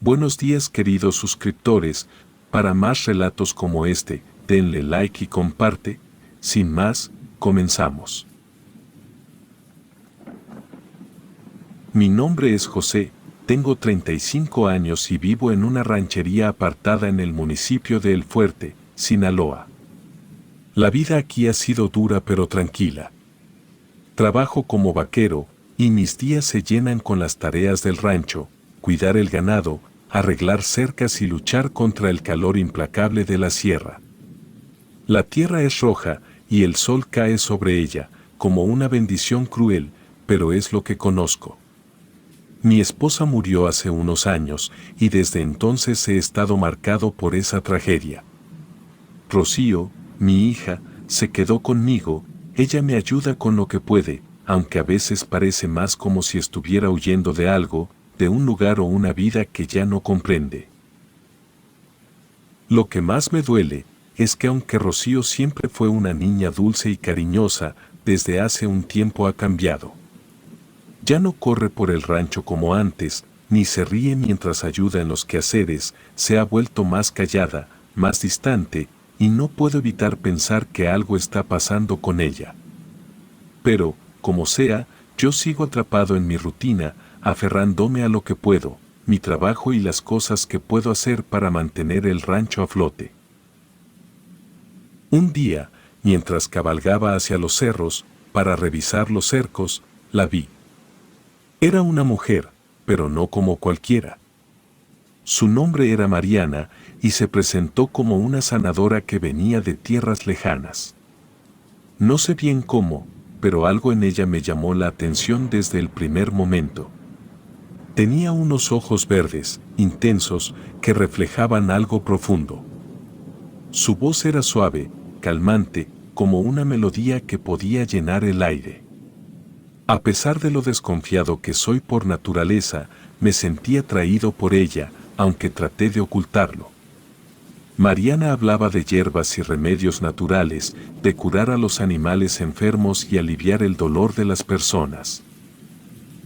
Buenos días queridos suscriptores, para más relatos como este, denle like y comparte. Sin más, comenzamos. Mi nombre es José, tengo 35 años y vivo en una ranchería apartada en el municipio de El Fuerte, Sinaloa. La vida aquí ha sido dura pero tranquila. Trabajo como vaquero, y mis días se llenan con las tareas del rancho, cuidar el ganado, arreglar cercas y luchar contra el calor implacable de la sierra. La tierra es roja, y el sol cae sobre ella, como una bendición cruel, pero es lo que conozco. Mi esposa murió hace unos años, y desde entonces he estado marcado por esa tragedia. Rocío, mi hija, se quedó conmigo, ella me ayuda con lo que puede, aunque a veces parece más como si estuviera huyendo de algo, de un lugar o una vida que ya no comprende. Lo que más me duele es que aunque Rocío siempre fue una niña dulce y cariñosa, desde hace un tiempo ha cambiado. Ya no corre por el rancho como antes, ni se ríe mientras ayuda en los quehaceres, se ha vuelto más callada, más distante, y no puedo evitar pensar que algo está pasando con ella. Pero, como sea, yo sigo atrapado en mi rutina, aferrándome a lo que puedo, mi trabajo y las cosas que puedo hacer para mantener el rancho a flote. Un día, mientras cabalgaba hacia los cerros, para revisar los cercos, la vi. Era una mujer, pero no como cualquiera. Su nombre era Mariana, y se presentó como una sanadora que venía de tierras lejanas. No sé bien cómo, pero algo en ella me llamó la atención desde el primer momento. Tenía unos ojos verdes, intensos, que reflejaban algo profundo. Su voz era suave, calmante, como una melodía que podía llenar el aire. A pesar de lo desconfiado que soy por naturaleza, me sentí atraído por ella, aunque traté de ocultarlo. Mariana hablaba de hierbas y remedios naturales, de curar a los animales enfermos y aliviar el dolor de las personas.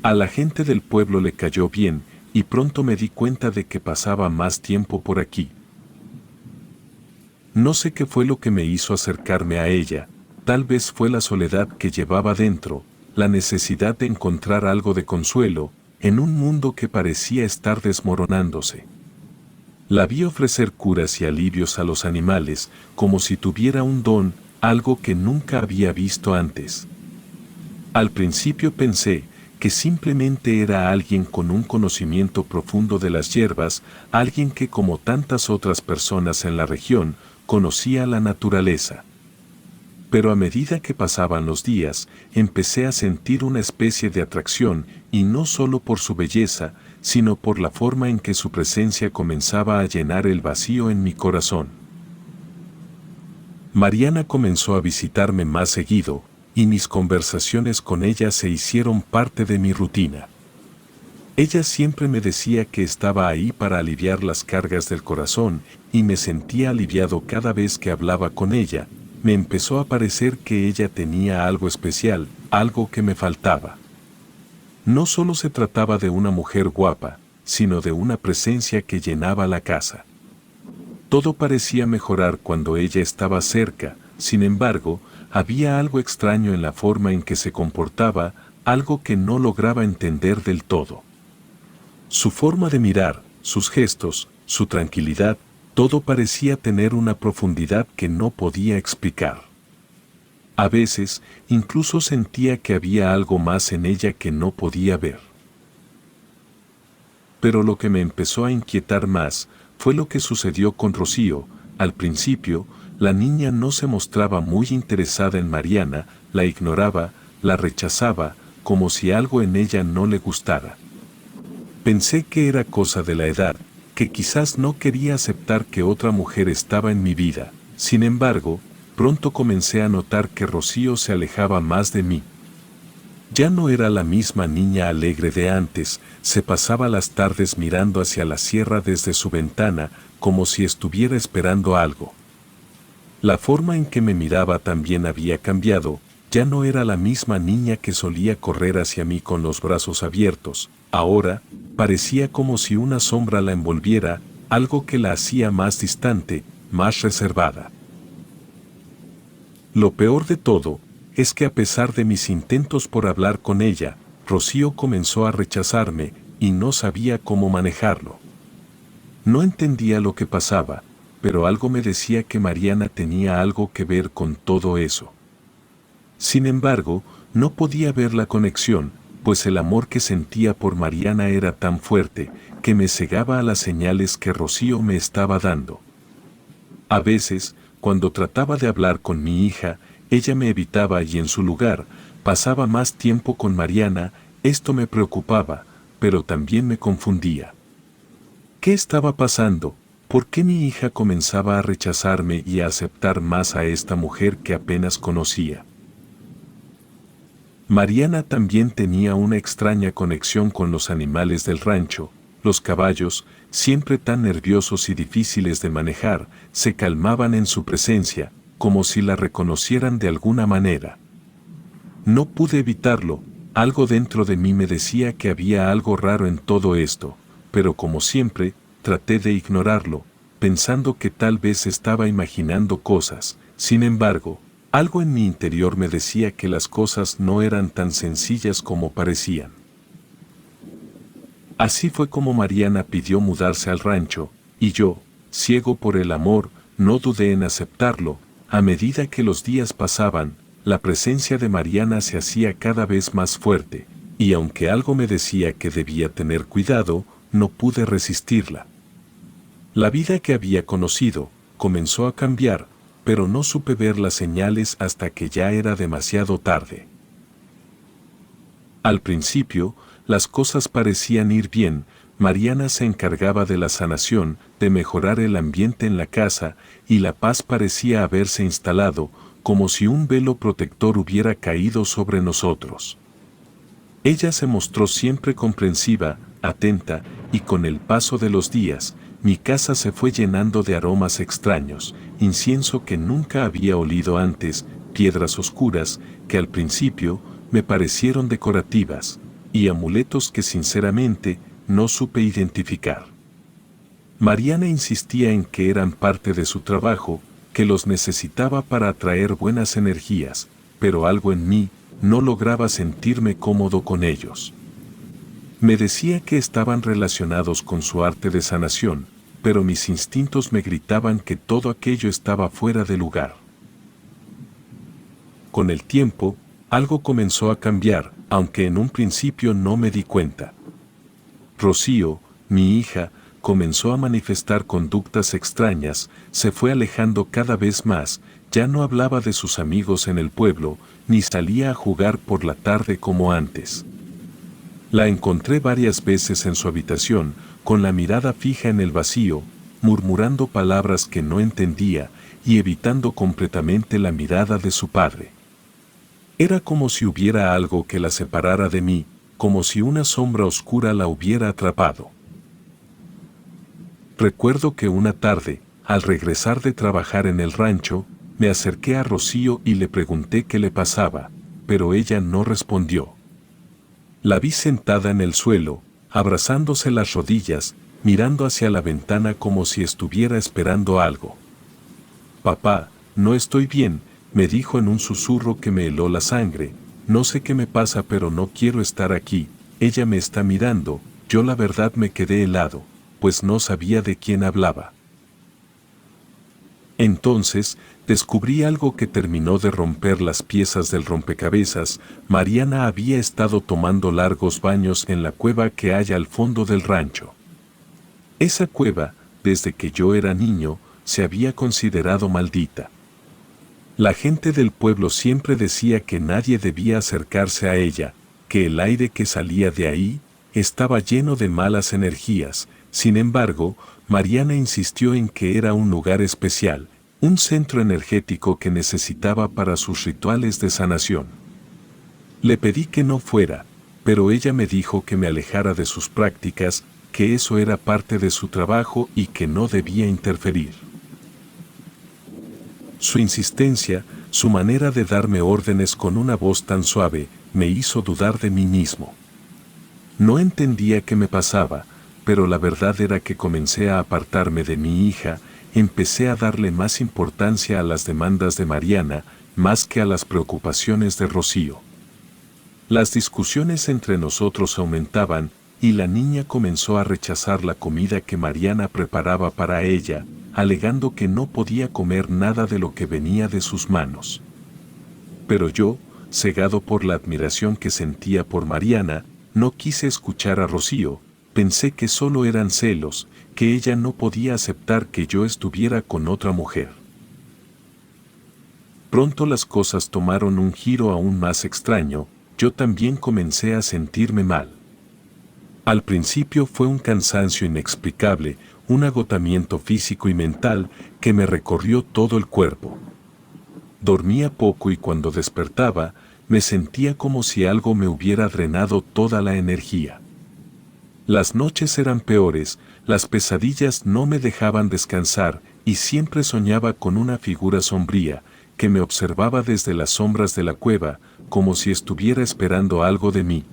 A la gente del pueblo le cayó bien, y pronto me di cuenta de que pasaba más tiempo por aquí. No sé qué fue lo que me hizo acercarme a ella, tal vez fue la soledad que llevaba dentro, la necesidad de encontrar algo de consuelo, en un mundo que parecía estar desmoronándose. La vi ofrecer curas y alivios a los animales, como si tuviera un don, algo que nunca había visto antes. Al principio pensé que simplemente era alguien con un conocimiento profundo de las hierbas, alguien que como tantas otras personas en la región, conocía la naturaleza. Pero a medida que pasaban los días, empecé a sentir una especie de atracción, y no solo por su belleza, sino por la forma en que su presencia comenzaba a llenar el vacío en mi corazón. Mariana comenzó a visitarme más seguido, y mis conversaciones con ella se hicieron parte de mi rutina. Ella siempre me decía que estaba ahí para aliviar las cargas del corazón, y me sentía aliviado cada vez que hablaba con ella. Me empezó a parecer que ella tenía algo especial, algo que me faltaba. No solo se trataba de una mujer guapa, sino de una presencia que llenaba la casa. Todo parecía mejorar cuando ella estaba cerca, sin embargo, había algo extraño en la forma en que se comportaba, algo que no lograba entender del todo. Su forma de mirar, sus gestos, su tranquilidad, todo parecía tener una profundidad que no podía explicar. A veces, incluso sentía que había algo más en ella que no podía ver. Pero lo que me empezó a inquietar más fue lo que sucedió con Rocío. Al principio, la niña no se mostraba muy interesada en Mariana, la ignoraba, la rechazaba, como si algo en ella no le gustara. Pensé que era cosa de la edad, que quizás no quería aceptar que otra mujer estaba en mi vida. Sin embargo, pronto comencé a notar que Rocío se alejaba más de mí. Ya no era la misma niña alegre de antes, se pasaba las tardes mirando hacia la sierra desde su ventana, como si estuviera esperando algo. La forma en que me miraba también había cambiado, ya no era la misma niña que solía correr hacia mí con los brazos abiertos, ahora parecía como si una sombra la envolviera, algo que la hacía más distante, más reservada. Lo peor de todo, es que a pesar de mis intentos por hablar con ella, Rocío comenzó a rechazarme, y no sabía cómo manejarlo. No entendía lo que pasaba, pero algo me decía que Mariana tenía algo que ver con todo eso. Sin embargo, no podía ver la conexión, pues el amor que sentía por Mariana era tan fuerte, que me cegaba a las señales que Rocío me estaba dando. A veces, cuando trataba de hablar con mi hija, ella me evitaba y en su lugar, pasaba más tiempo con Mariana. Esto me preocupaba, pero también me confundía. ¿Qué estaba pasando? ¿Por qué mi hija comenzaba a rechazarme y a aceptar más a esta mujer que apenas conocía? Mariana también tenía una extraña conexión con los animales del rancho. Los caballos, siempre tan nerviosos y difíciles de manejar, se calmaban en su presencia, como si la reconocieran de alguna manera. No pude evitarlo, algo dentro de mí me decía que había algo raro en todo esto, pero como siempre, traté de ignorarlo, pensando que tal vez estaba imaginando cosas. Sin embargo, algo en mi interior me decía que las cosas no eran tan sencillas como parecían. Así fue como Mariana pidió mudarse al rancho, y yo, ciego por el amor, no dudé en aceptarlo. A medida que los días pasaban, la presencia de Mariana se hacía cada vez más fuerte, y aunque algo me decía que debía tener cuidado, no pude resistirla. La vida que había conocido comenzó a cambiar, pero no supe ver las señales hasta que ya era demasiado tarde. Al principio, las cosas parecían ir bien. Mariana se encargaba de la sanación, de mejorar el ambiente en la casa, y la paz parecía haberse instalado, como si un velo protector hubiera caído sobre nosotros. Ella se mostró siempre comprensiva, atenta, y con el paso de los días, mi casa se fue llenando de aromas extraños, incienso que nunca había olido antes, piedras oscuras, que al principio me parecieron decorativas, y amuletos que sinceramente no supe identificar. Mariana insistía en que eran parte de su trabajo, que los necesitaba para atraer buenas energías, pero algo en mí no lograba sentirme cómodo con ellos. Me decía que estaban relacionados con su arte de sanación, pero mis instintos me gritaban que todo aquello estaba fuera de lugar. Con el tiempo, algo comenzó a cambiar, aunque en un principio no me di cuenta. Rocío, mi hija, comenzó a manifestar conductas extrañas, se fue alejando cada vez más, ya no hablaba de sus amigos en el pueblo, ni salía a jugar por la tarde como antes. La encontré varias veces en su habitación, con la mirada fija en el vacío, murmurando palabras que no entendía y evitando completamente la mirada de su padre. Era como si hubiera algo que la separara de mí, como si una sombra oscura la hubiera atrapado. Recuerdo que una tarde, al regresar de trabajar en el rancho, me acerqué a Rocío y le pregunté qué le pasaba, pero ella no respondió. La vi sentada en el suelo, abrazándose las rodillas, mirando hacia la ventana como si estuviera esperando algo. «Papá, no estoy bien», me dijo en un susurro que me heló la sangre. «No sé qué me pasa, pero no quiero estar aquí». Ella me está mirando. Yo la verdad me quedé helado, pues no sabía de quién hablaba. Entonces, descubrí algo que terminó de romper las piezas del rompecabezas. Mariana había estado tomando largos baños en la cueva que hay al fondo del rancho. Esa cueva, desde que yo era niño, se había considerado maldita. La gente del pueblo siempre decía que nadie debía acercarse a ella, que el aire que salía de ahí estaba lleno de malas energías. Sin embargo, Mariana insistió en que era un lugar especial, un centro energético que necesitaba para sus rituales de sanación. Le pedí que no fuera, pero ella me dijo que me alejara de sus prácticas, que eso era parte de su trabajo y que no debía interferir. Su insistencia, su manera de darme órdenes con una voz tan suave, me hizo dudar de mí mismo. No entendía qué me pasaba, pero la verdad era que comencé a apartarme de mi hija, empecé a darle más importancia a las demandas de Mariana, más que a las preocupaciones de Rocío. Las discusiones entre nosotros aumentaban, y la niña comenzó a rechazar la comida que Mariana preparaba para ella, alegando que no podía comer nada de lo que venía de sus manos. Pero yo, cegado por la admiración que sentía por Mariana, no quise escuchar a Rocío, pensé que solo eran celos, que ella no podía aceptar que yo estuviera con otra mujer. Pronto las cosas tomaron un giro aún más extraño, yo también comencé a sentirme mal. Al principio fue un cansancio inexplicable, un agotamiento físico y mental que me recorrió todo el cuerpo. Dormía poco y cuando despertaba, me sentía como si algo me hubiera drenado toda la energía. Las noches eran peores, las pesadillas no me dejaban descansar y siempre soñaba con una figura sombría que me observaba desde las sombras de la cueva, como si estuviera esperando algo de mí.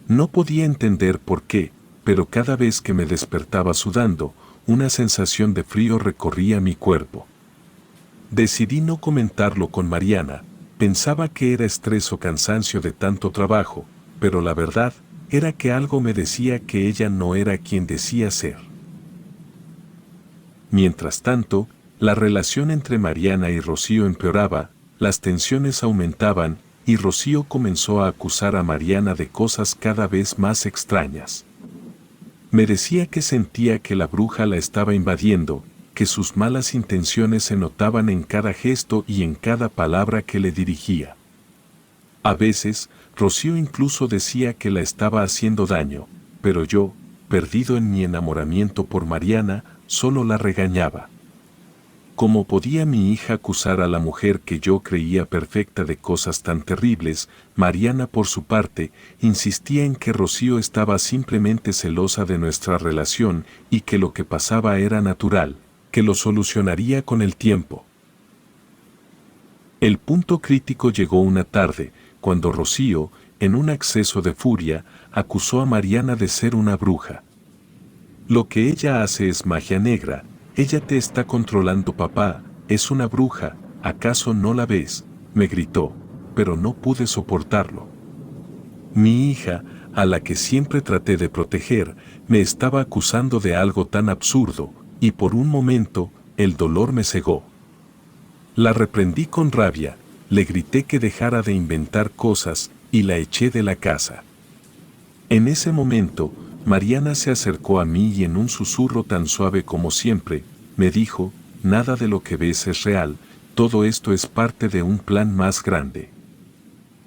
No podía entender por qué, pero cada vez que me despertaba sudando, una sensación de frío recorría mi cuerpo. Decidí no comentarlo con Mariana, pensaba que era estrés o cansancio de tanto trabajo, pero la verdad era que algo me decía que ella no era quien decía ser. Mientras tanto, la relación entre Mariana y Rocío empeoraba, las tensiones aumentaban, y Rocío comenzó a acusar a Mariana de cosas cada vez más extrañas. Me decía que sentía que la bruja la estaba invadiendo, que sus malas intenciones se notaban en cada gesto y en cada palabra que le dirigía. A veces, Rocío incluso decía que la estaba haciendo daño, pero yo, perdido en mi enamoramiento por Mariana, solo la regañaba. ¿Cómo podía mi hija acusar a la mujer que yo creía perfecta de cosas tan terribles? Mariana, por su parte, insistía en que Rocío estaba simplemente celosa de nuestra relación y que lo que pasaba era natural, que lo solucionaría con el tiempo. El punto crítico llegó una tarde, cuando Rocío, en un acceso de furia, acusó a Mariana de ser una bruja. Lo que ella hace es magia negra. Ella te está controlando, papá, es una bruja, ¿acaso no la ves?, me gritó, pero no pude soportarlo. Mi hija, a la que siempre traté de proteger, me estaba acusando de algo tan absurdo, y por un momento, el dolor me cegó. La reprendí con rabia, le grité que dejara de inventar cosas, y la eché de la casa. En ese momento, Mariana se acercó a mí y en un susurro tan suave como siempre, me dijo, nada de lo que ves es real, todo esto es parte de un plan más grande.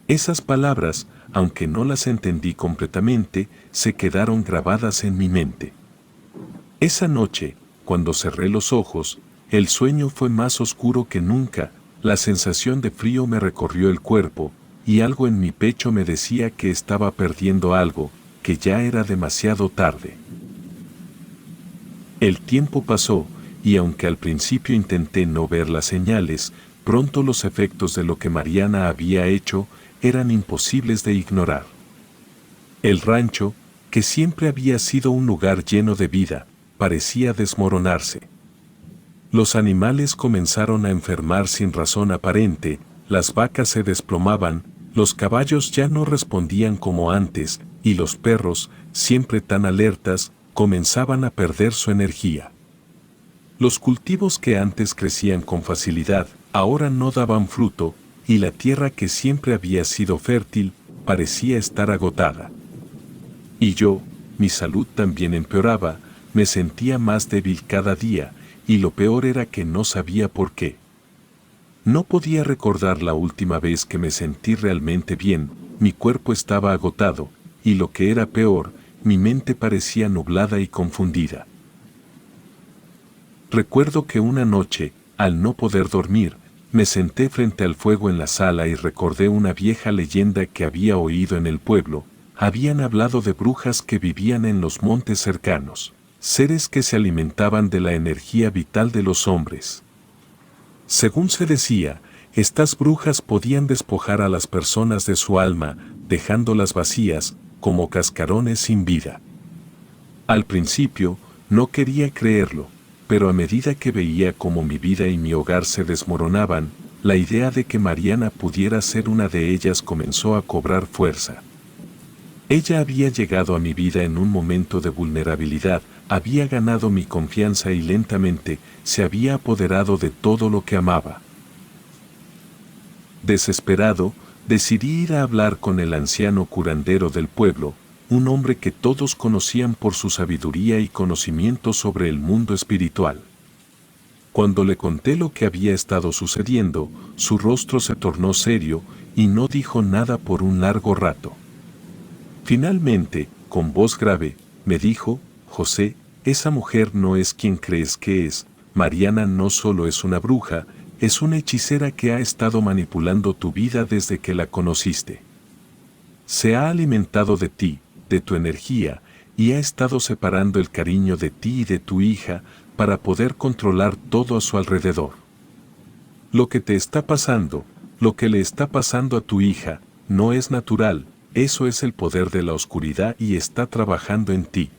Esas palabras, aunque no las entendí completamente, se quedaron grabadas en mi mente. Esa noche, cuando cerré los ojos, el sueño fue más oscuro que nunca, la sensación de frío me recorrió el cuerpo, y algo en mi pecho me decía que estaba perdiendo algo, que ya era demasiado tarde. El tiempo pasó, y aunque al principio intenté no ver las señales, pronto los efectos de lo que Mariana había hecho eran imposibles de ignorar. El rancho, que siempre había sido un lugar lleno de vida, parecía desmoronarse. Los animales comenzaron a enfermar sin razón aparente, las vacas se desplomaban, los caballos ya no respondían como antes, y los perros, siempre tan alertas, comenzaban a perder su energía. Los cultivos que antes crecían con facilidad, ahora no daban fruto, y la tierra que siempre había sido fértil, parecía estar agotada. Y yo, mi salud también empeoraba, me sentía más débil cada día, y lo peor era que no sabía por qué. No podía recordar la última vez que me sentí realmente bien, mi cuerpo estaba agotado, y lo que era peor, mi mente parecía nublada y confundida. Recuerdo que una noche, al no poder dormir, me senté frente al fuego en la sala y recordé una vieja leyenda que había oído en el pueblo. Habían hablado de brujas que vivían en los montes cercanos, seres que se alimentaban de la energía vital de los hombres. Según se decía, estas brujas podían despojar a las personas de su alma, dejándolas vacías, como cascarones sin vida. Al principio, no quería creerlo, pero a medida que veía cómo mi vida y mi hogar se desmoronaban, la idea de que Mariana pudiera ser una de ellas comenzó a cobrar fuerza. Ella había llegado a mi vida en un momento de vulnerabilidad, había ganado mi confianza y lentamente se había apoderado de todo lo que amaba. Desesperado, decidí ir a hablar con el anciano curandero del pueblo, un hombre que todos conocían por su sabiduría y conocimiento sobre el mundo espiritual. Cuando le conté lo que había estado sucediendo, su rostro se tornó serio y no dijo nada por un largo rato. Finalmente, con voz grave, me dijo: José, esa mujer no es quien crees que es. Mariana no solo es una bruja, es una hechicera que ha estado manipulando tu vida desde que la conociste. Se ha alimentado de ti, de tu energía, y ha estado separando el cariño de ti y de tu hija para poder controlar todo a su alrededor. Lo que te está pasando, lo que le está pasando a tu hija, no es natural, eso es el poder de la oscuridad y está trabajando en ti.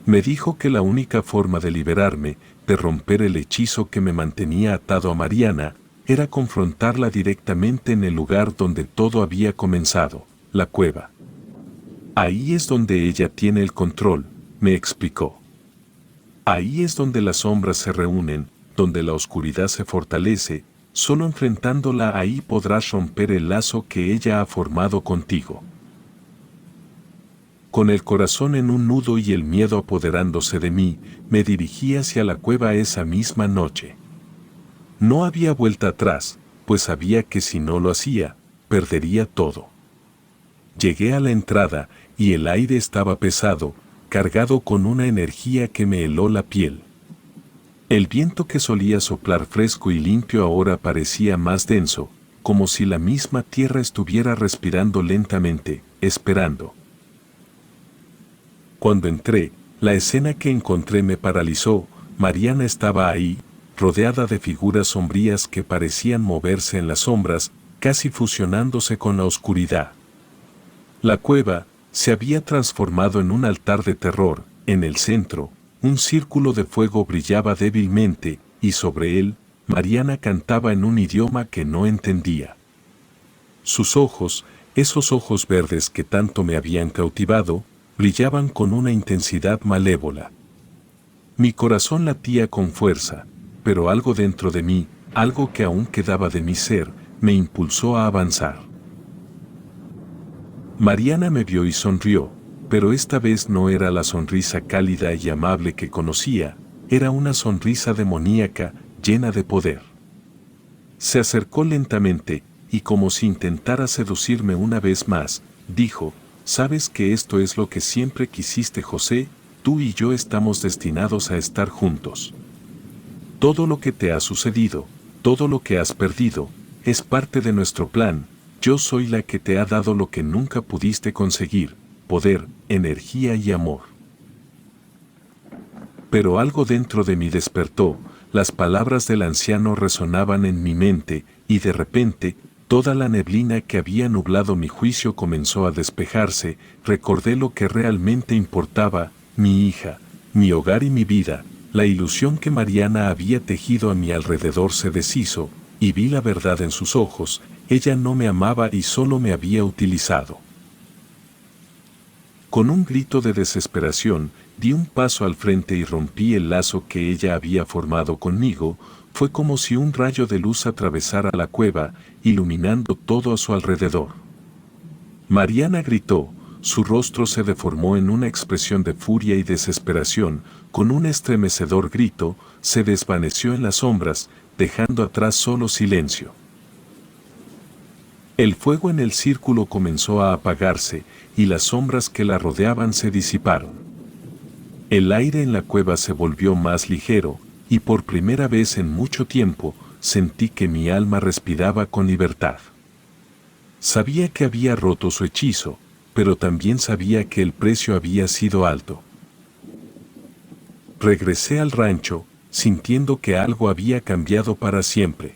Me dijo que la única forma de liberarme, de romper el hechizo que me mantenía atado a Mariana, era confrontarla directamente en el lugar donde todo había comenzado, la cueva. Ahí es donde ella tiene el control, me explicó. Ahí es donde las sombras se reúnen, donde la oscuridad se fortalece, solo enfrentándola ahí podrás romper el lazo que ella ha formado contigo. Con el corazón en un nudo y el miedo apoderándose de mí, me dirigí hacia la cueva esa misma noche. No había vuelta atrás, pues sabía que si no lo hacía, perdería todo. Llegué a la entrada y el aire estaba pesado, cargado con una energía que me heló la piel. El viento que solía soplar fresco y limpio ahora parecía más denso, como si la misma tierra estuviera respirando lentamente, esperando. Cuando entré, la escena que encontré me paralizó. Mariana estaba ahí, rodeada de figuras sombrías que parecían moverse en las sombras, casi fusionándose con la oscuridad. La cueva se había transformado en un altar de terror. En el centro, un círculo de fuego brillaba débilmente, y sobre él, Mariana cantaba en un idioma que no entendía. Sus ojos, esos ojos verdes que tanto me habían cautivado, brillaban con una intensidad malévola. Mi corazón latía con fuerza, pero algo dentro de mí, algo que aún quedaba de mi ser, me impulsó a avanzar. Mariana me vio y sonrió, pero esta vez no era la sonrisa cálida y amable que conocía, era una sonrisa demoníaca, llena de poder. Se acercó lentamente, y como si intentara seducirme una vez más, dijo: «¿Sabes que esto es lo que siempre quisiste, José? Tú y yo estamos destinados a estar juntos. Todo lo que te ha sucedido, todo lo que has perdido, es parte de nuestro plan. Yo soy la que te ha dado lo que nunca pudiste conseguir, poder, energía y amor». Pero algo dentro de mí despertó, las palabras del anciano resonaban en mi mente, y de repente, toda la neblina que había nublado mi juicio comenzó a despejarse. Recordé lo que realmente importaba, mi hija, mi hogar y mi vida. La ilusión que Mariana había tejido a mi alrededor se deshizo, y vi la verdad en sus ojos. Ella no me amaba y solo me había utilizado. Con un grito de desesperación, di un paso al frente y rompí el lazo que ella había formado conmigo. Fue como si un rayo de luz atravesara la cueva, iluminando todo a su alrededor. Mariana gritó, su rostro se deformó en una expresión de furia y desesperación. Con un estremecedor grito, se desvaneció en las sombras, dejando atrás solo silencio. El fuego en el círculo comenzó a apagarse, y las sombras que la rodeaban se disiparon. El aire en la cueva se volvió más ligero, y por primera vez en mucho tiempo, sentí que mi alma respiraba con libertad. Sabía que había roto su hechizo, pero también sabía que el precio había sido alto. Regresé al rancho, sintiendo que algo había cambiado para siempre.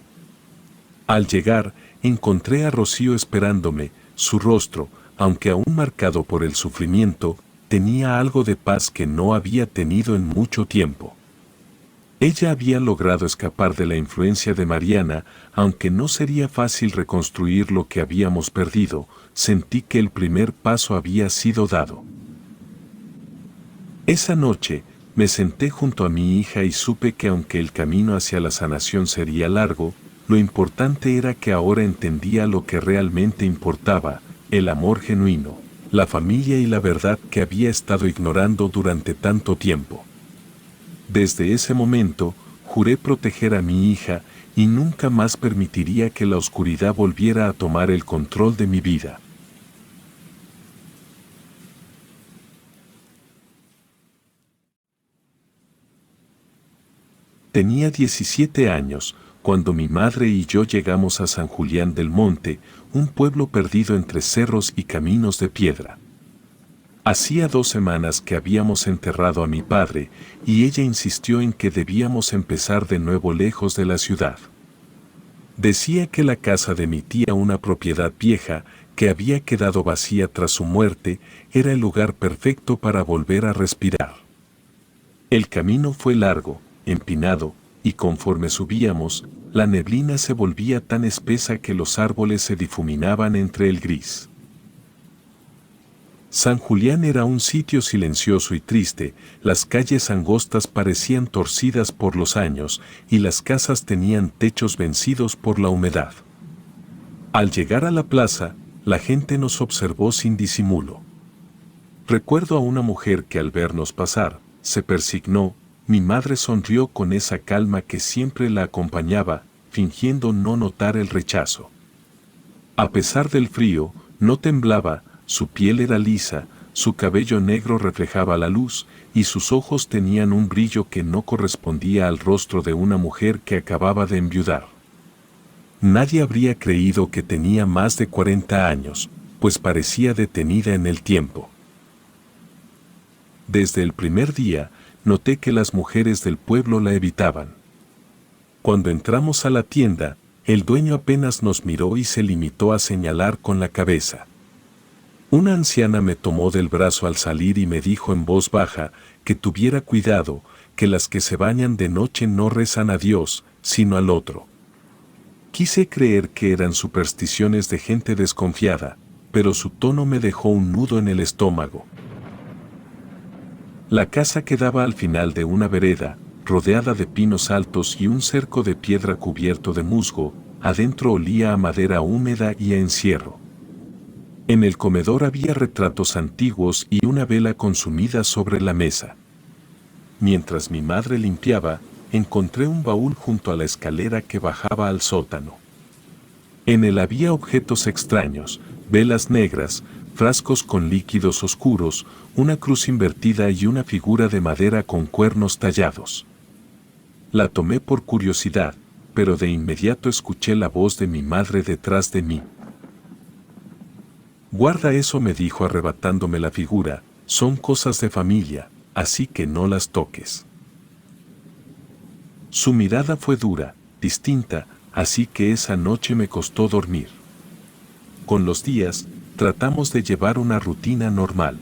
Al llegar, encontré a Rocío esperándome. Su rostro, aunque aún marcado por el sufrimiento, tenía algo de paz que no había tenido en mucho tiempo. Ella había logrado escapar de la influencia de Mariana, aunque no sería fácil reconstruir lo que habíamos perdido. Sentí que el primer paso había sido dado. Esa noche, me senté junto a mi hija y supe que aunque el camino hacia la sanación sería largo, lo importante era que ahora entendía lo que realmente importaba: el amor genuino, la familia y la verdad que había estado ignorando durante tanto tiempo. Desde ese momento, juré proteger a mi hija y nunca más permitiría que la oscuridad volviera a tomar el control de mi vida. Tenía 17 años cuando mi madre y yo llegamos a San Julián del Monte, un pueblo perdido entre cerros y caminos de piedra. Hacía 2 semanas que habíamos enterrado a mi padre y ella insistió en que debíamos empezar de nuevo lejos de la ciudad. Decía que la casa de mi tía, una propiedad vieja que había quedado vacía tras su muerte, era el lugar perfecto para volver a respirar. El camino fue largo, empinado, y conforme subíamos, la neblina se volvía tan espesa que los árboles se difuminaban entre el gris. San Julián era un sitio silencioso y triste, las calles angostas parecían torcidas por los años y las casas tenían techos vencidos por la humedad. Al llegar a la plaza, la gente nos observó sin disimulo. Recuerdo a una mujer que al vernos pasar, se persignó. Mi madre sonrió con esa calma que siempre la acompañaba, fingiendo no notar el rechazo. A pesar del frío, no temblaba. Su piel era lisa, su cabello negro reflejaba la luz, y sus ojos tenían un brillo que no correspondía al rostro de una mujer que acababa de enviudar. Nadie habría creído que tenía más de 40 años, pues parecía detenida en el tiempo. Desde el primer día, noté que las mujeres del pueblo la evitaban. Cuando entramos a la tienda, el dueño apenas nos miró y se limitó a señalar con la cabeza. Una anciana me tomó del brazo al salir y me dijo en voz baja que tuviera cuidado, que las que se bañan de noche no rezan a Dios, sino al otro. Quise creer que eran supersticiones de gente desconfiada, pero su tono me dejó un nudo en el estómago. La casa quedaba al final de una vereda, rodeada de pinos altos y un cerco de piedra cubierto de musgo. Adentro olía a madera húmeda y a encierro. En el comedor había retratos antiguos y una vela consumida sobre la mesa. Mientras mi madre limpiaba, encontré un baúl junto a la escalera que bajaba al sótano. En él había objetos extraños, velas negras, frascos con líquidos oscuros, una cruz invertida y una figura de madera con cuernos tallados. La tomé por curiosidad, pero de inmediato escuché la voz de mi madre detrás de mí. «Guarda eso», me dijo arrebatándome la figura, «son cosas de familia, así que no las toques». Su mirada fue dura, distinta, así que esa noche me costó dormir. Con los días, tratamos de llevar una rutina normal.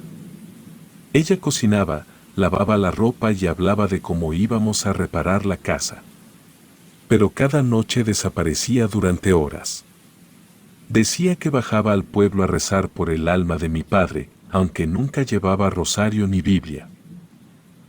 Ella cocinaba, lavaba la ropa y hablaba de cómo íbamos a reparar la casa. Pero cada noche desaparecía durante horas. Decía que bajaba al pueblo a rezar por el alma de mi padre, aunque nunca llevaba rosario ni Biblia.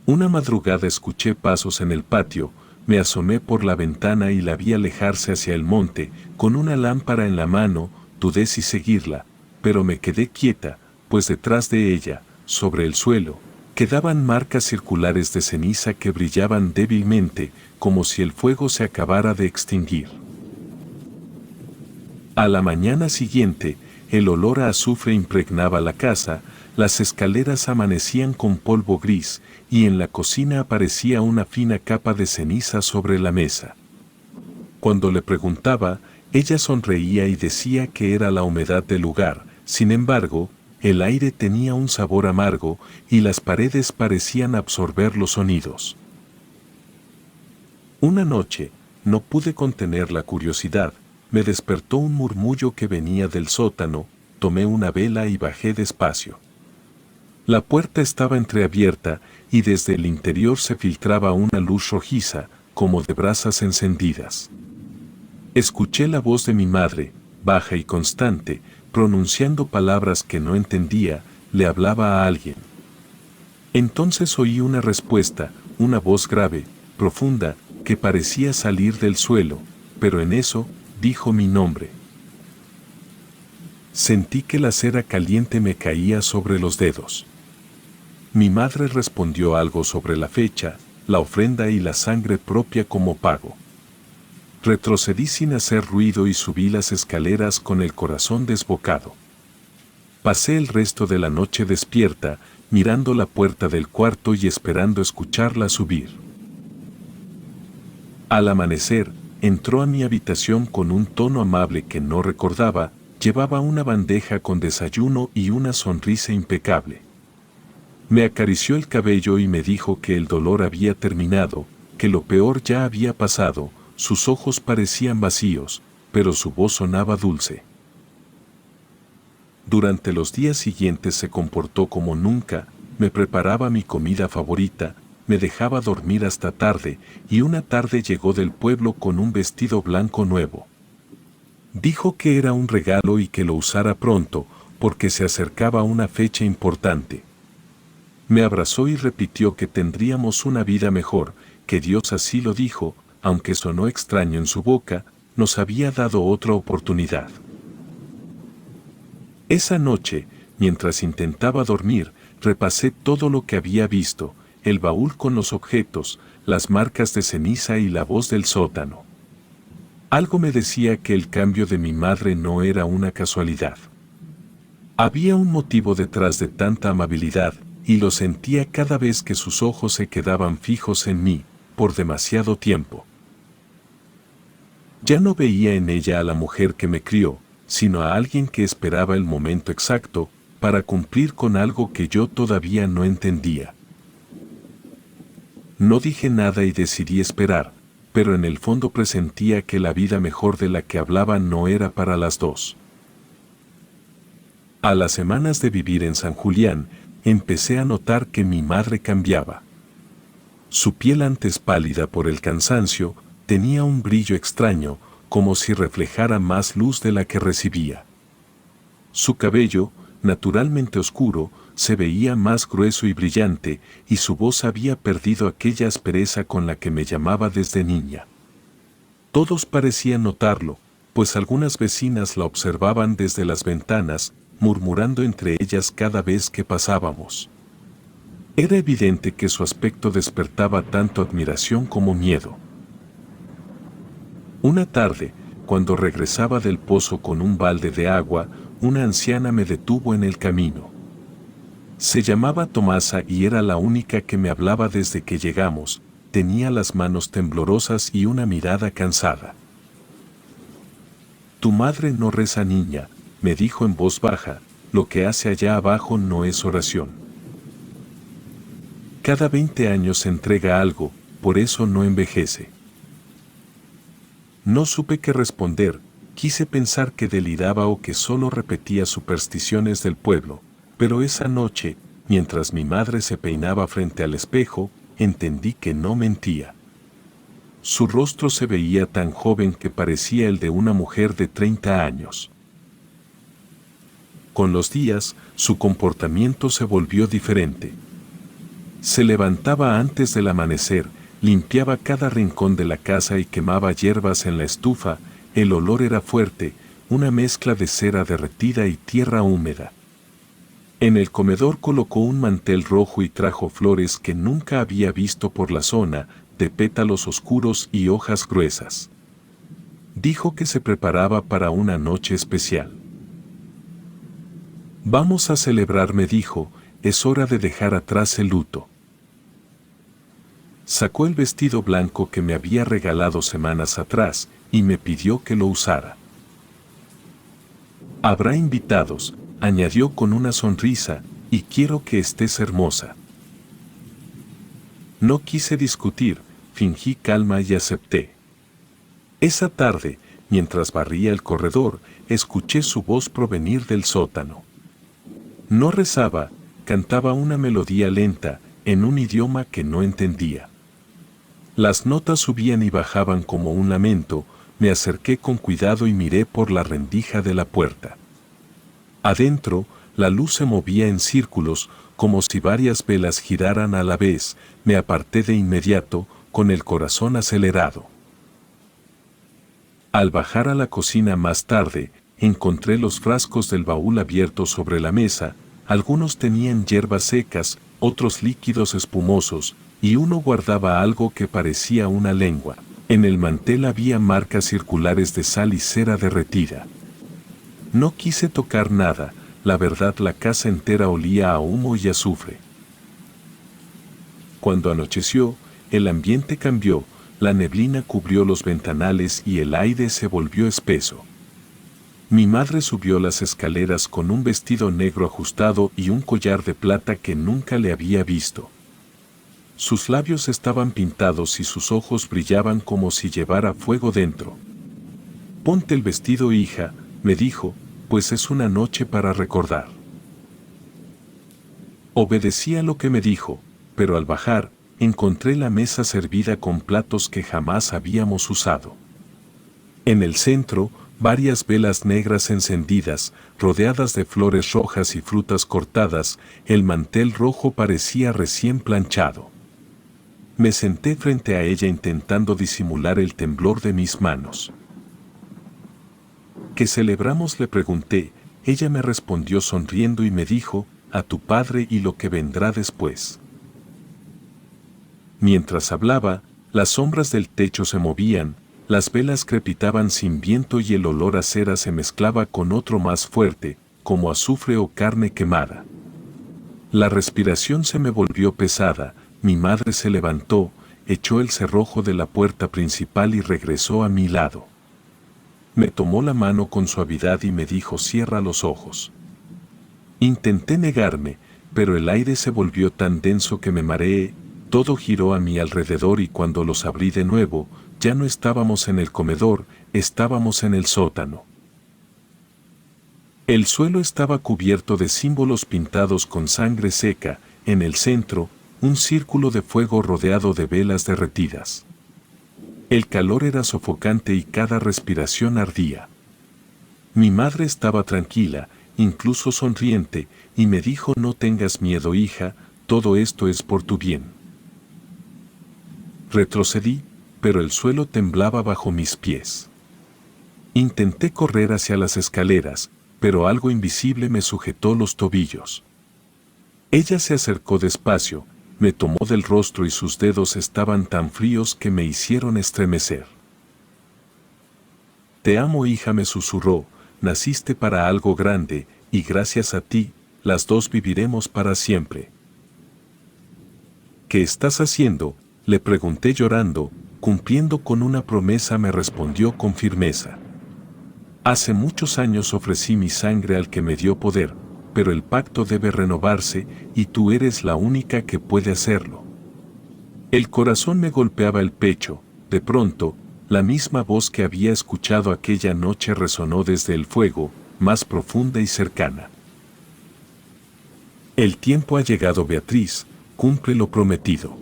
Una madrugada escuché pasos en el patio, me asomé por la ventana y la vi alejarse hacia el monte, con una lámpara en la mano. Dudé si seguirla, pero me quedé quieta, pues detrás de ella, sobre el suelo, quedaban marcas circulares de ceniza que brillaban débilmente, como si el fuego se acabara de extinguir. A la mañana siguiente, el olor a azufre impregnaba la casa, las escaleras amanecían con polvo gris, y en la cocina aparecía una fina capa de ceniza sobre la mesa. Cuando le preguntaba, ella sonreía y decía que era la humedad del lugar. Sin embargo, el aire tenía un sabor amargo, y las paredes parecían absorber los sonidos. Una noche, no pude contener la curiosidad. Me despertó un murmullo que venía del sótano. tomé una vela y bajé despacio. La puerta estaba entreabierta y desde el interior se filtraba una luz rojiza, como de brasas encendidas. Escuché la voz de mi madre, baja y constante, pronunciando palabras que no entendía, le hablaba a alguien. Entonces oí una respuesta, una voz grave, profunda, que parecía salir del suelo, pero en eso, dijo mi nombre. Sentí que la cera caliente me caía sobre los dedos. Mi madre respondió algo sobre la fecha, la ofrenda y la sangre propia como pago. Retrocedí sin hacer ruido y subí las escaleras con el corazón desbocado. Pasé el resto de la noche despierta, mirando la puerta del cuarto y esperando escucharla subir. Al amanecer, entró a mi habitación con un tono amable que no recordaba, llevaba una bandeja con desayuno y una sonrisa impecable. Me acarició el cabello y me dijo que el dolor había terminado, que lo peor ya había pasado, sus ojos parecían vacíos, pero su voz sonaba dulce. Durante los días siguientes se comportó como nunca, me preparaba mi comida favorita, me dejaba dormir hasta tarde, y una tarde llegó del pueblo con un vestido blanco nuevo. Dijo que era un regalo y que lo usara pronto, porque se acercaba una fecha importante. Me abrazó y repitió que tendríamos una vida mejor, que Dios así lo dijo, aunque sonó extraño en su boca, nos había dado otra oportunidad. Esa noche, mientras intentaba dormir, repasé todo lo que había visto, el baúl con los objetos, las marcas de ceniza y la voz del sótano. Algo me decía que el cambio de mi madre no era una casualidad. Había un motivo detrás de tanta amabilidad, y lo sentía cada vez que sus ojos se quedaban fijos en mí, por demasiado tiempo. Ya no veía en ella a la mujer que me crió, sino a alguien que esperaba el momento exacto para cumplir con algo que yo todavía no entendía. No dije nada y decidí esperar, pero en el fondo presentía que la vida mejor de la que hablaba no era para las dos. A las semanas de vivir en San Julián, empecé a notar que mi madre cambiaba. Su piel antes pálida por el cansancio, tenía un brillo extraño, como si reflejara más luz de la que recibía. Su cabello, naturalmente oscuro, se veía más grueso y brillante, y su voz había perdido aquella aspereza con la que me llamaba desde niña. Todos parecían notarlo, pues algunas vecinas la observaban desde las ventanas, murmurando entre ellas cada vez que pasábamos. Era evidente que su aspecto despertaba tanto admiración como miedo. Una tarde, cuando regresaba del pozo con un balde de agua, una anciana me detuvo en el camino. Se llamaba Tomasa y era la única que me hablaba desde que llegamos, tenía las manos temblorosas y una mirada cansada. Tu madre no reza, niña, me dijo en voz baja, lo que hace allá abajo no es oración. Cada 20 años se entrega algo, por eso no envejece. No supe qué responder, quise pensar que deliraba o que solo repetía supersticiones del pueblo, pero esa noche, mientras mi madre se peinaba frente al espejo, entendí que no mentía. Su rostro se veía tan joven que parecía el de una mujer de 30 años. Con los días, su comportamiento se volvió diferente. Se levantaba antes del amanecer, limpiaba cada rincón de la casa y quemaba hierbas en la estufa, el olor era fuerte, una mezcla de cera derretida y tierra húmeda. En el comedor colocó un mantel rojo y trajo flores que nunca había visto por la zona, de pétalos oscuros y hojas gruesas. Dijo que se preparaba para una noche especial. Vamos a celebrar, me dijo, es hora de dejar atrás el luto. Sacó el vestido blanco que me había regalado semanas atrás y me pidió que lo usara. Habrá invitados, añadió con una sonrisa, y quiero que estés hermosa. No quise discutir, fingí calma y acepté. Esa tarde, mientras barría el corredor, escuché su voz provenir del sótano. No rezaba, cantaba una melodía lenta, en un idioma que no entendía. Las notas subían y bajaban como un lamento. Me acerqué con cuidado y miré por la rendija de la puerta. Adentro, la luz se movía en círculos, como si varias velas giraran a la vez. Me aparté de inmediato, con el corazón acelerado. Al bajar a la cocina más tarde, encontré los frascos del baúl abiertos sobre la mesa. Algunos tenían hierbas secas, otros líquidos espumosos, y uno guardaba algo que parecía una lengua. En el mantel había marcas circulares de sal y cera derretida. No quise tocar nada, la verdad la casa entera olía a humo y azufre. Cuando anocheció, el ambiente cambió, la neblina cubrió los ventanales y el aire se volvió espeso. Mi madre subió las escaleras con un vestido negro ajustado y un collar de plata que nunca le había visto. Sus labios estaban pintados y sus ojos brillaban como si llevara fuego dentro. «Ponte el vestido, hija», me dijo, «pues es una noche para recordar». Obedecí a lo que me dijo, pero al bajar, encontré la mesa servida con platos que jamás habíamos usado. En el centro, varias velas negras encendidas, rodeadas de flores rojas y frutas cortadas, el mantel rojo parecía recién planchado. Me senté frente a ella intentando disimular el temblor de mis manos. ¿Qué celebramos?, le pregunté. Ella me respondió sonriendo y me dijo, «a tu padre y lo que vendrá después». Mientras hablaba, las sombras del techo se movían, las velas crepitaban sin viento y el olor a cera se mezclaba con otro más fuerte, como azufre o carne quemada. La respiración se me volvió pesada. Mi madre se levantó, echó el cerrojo de la puerta principal y regresó a mi lado. Me tomó la mano con suavidad y me dijo, «cierra los ojos». Intenté negarme, pero el aire se volvió tan denso que me mareé. Todo giró a mi alrededor y cuando los abrí de nuevo, ya no estábamos en el comedor, estábamos en el sótano. El suelo estaba cubierto de símbolos pintados con sangre seca, en el centro, un círculo de fuego rodeado de velas derretidas. El calor era sofocante y cada respiración ardía. Mi madre estaba tranquila, incluso sonriente, y me dijo, «no tengas miedo, hija, todo esto es por tu bien». Retrocedí, pero el suelo temblaba bajo mis pies. Intenté correr hacia las escaleras, pero algo invisible me sujetó los tobillos. Ella se acercó despacio, me tomó del rostro y sus dedos estaban tan fríos que me hicieron estremecer. «Te amo, hija», me susurró, «naciste para algo grande, y gracias a ti, las dos viviremos para siempre». «¿Qué estás haciendo?», le pregunté llorando. «Cumpliendo con una promesa», me respondió con firmeza. «Hace muchos años ofrecí mi sangre al que me dio poder, pero el pacto debe renovarse y tú eres la única que puede hacerlo». El corazón me golpeaba el pecho. De pronto, la misma voz que había escuchado aquella noche resonó desde el fuego, más profunda y cercana. «El tiempo ha llegado, Beatriz, cumple lo prometido».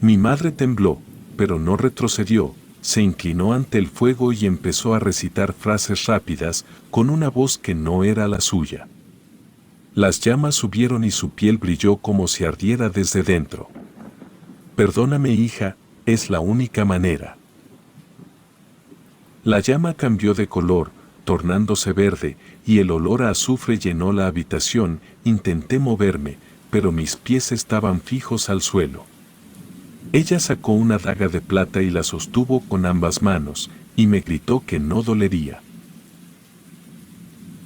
Mi madre tembló, pero no retrocedió, se inclinó ante el fuego y empezó a recitar frases rápidas, con una voz que no era la suya. Las llamas subieron y su piel brilló como si ardiera desde dentro. «Perdóname, hija, es la única manera». La llama cambió de color, tornándose verde, y el olor a azufre llenó la habitación. Intenté moverme, pero mis pies estaban fijos al suelo. Ella sacó una daga de plata y la sostuvo con ambas manos, y me gritó que no dolería.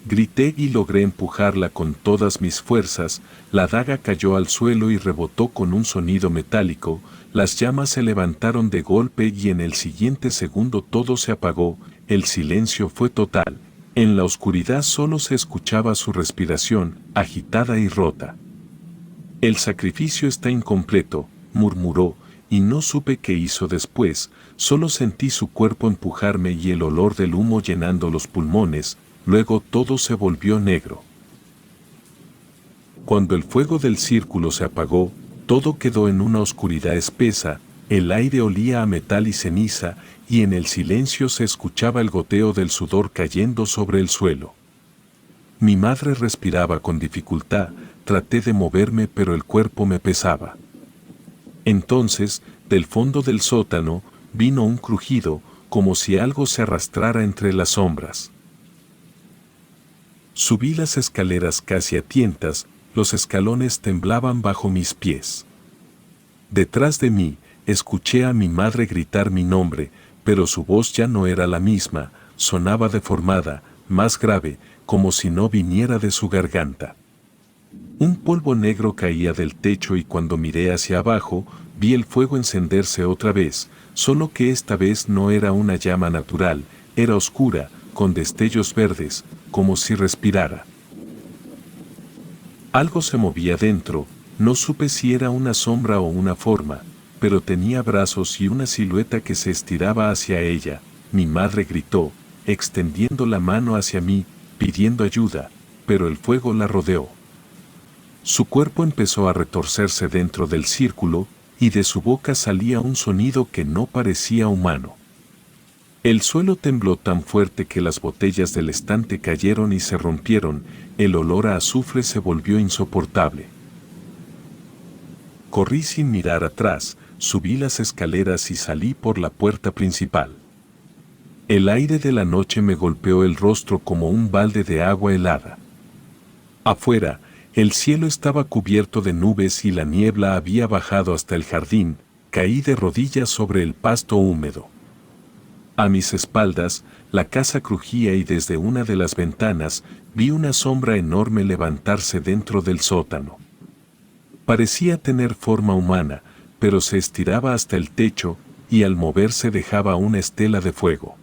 Grité y logré empujarla con todas mis fuerzas. La daga cayó al suelo y rebotó con un sonido metálico. Las llamas se levantaron de golpe y en el siguiente segundo todo se apagó. El silencio fue total. En la oscuridad solo se escuchaba su respiración, agitada y rota. «El sacrificio está incompleto», murmuró, y no supe qué hizo después, solo sentí su cuerpo empujarme y el olor del humo llenando los pulmones, luego todo se volvió negro. Cuando el fuego del círculo se apagó, todo quedó en una oscuridad espesa, el aire olía a metal y ceniza, y en el silencio se escuchaba el goteo del sudor cayendo sobre el suelo. Mi madre respiraba con dificultad, traté de moverme pero el cuerpo me pesaba. Entonces, del fondo del sótano, vino un crujido, como si algo se arrastrara entre las sombras. Subí las escaleras casi a tientas, los escalones temblaban bajo mis pies. Detrás de mí, escuché a mi madre gritar mi nombre, pero su voz ya no era la misma, sonaba deformada, más grave, como si no viniera de su garganta. Un polvo negro caía del techo y cuando miré hacia abajo, vi el fuego encenderse otra vez, solo que esta vez no era una llama natural, era oscura, con destellos verdes, como si respirara. Algo se movía dentro, no supe si era una sombra o una forma, pero tenía brazos y una silueta que se estiraba hacia ella. Mi madre gritó, extendiendo la mano hacia mí, pidiendo ayuda, pero el fuego la rodeó. Su cuerpo empezó a retorcerse dentro del círculo, y de su boca salía un sonido que no parecía humano. El suelo tembló tan fuerte que las botellas del estante cayeron y se rompieron, el olor a azufre se volvió insoportable. Corrí sin mirar atrás, subí las escaleras y salí por la puerta principal. El aire de la noche me golpeó el rostro como un balde de agua helada. Afuera, el cielo estaba cubierto de nubes y la niebla había bajado hasta el jardín, caí de rodillas sobre el pasto húmedo. A mis espaldas, la casa crujía y desde una de las ventanas vi una sombra enorme levantarse dentro del sótano. Parecía tener forma humana, pero se estiraba hasta el techo y al moverse dejaba una estela de fuego.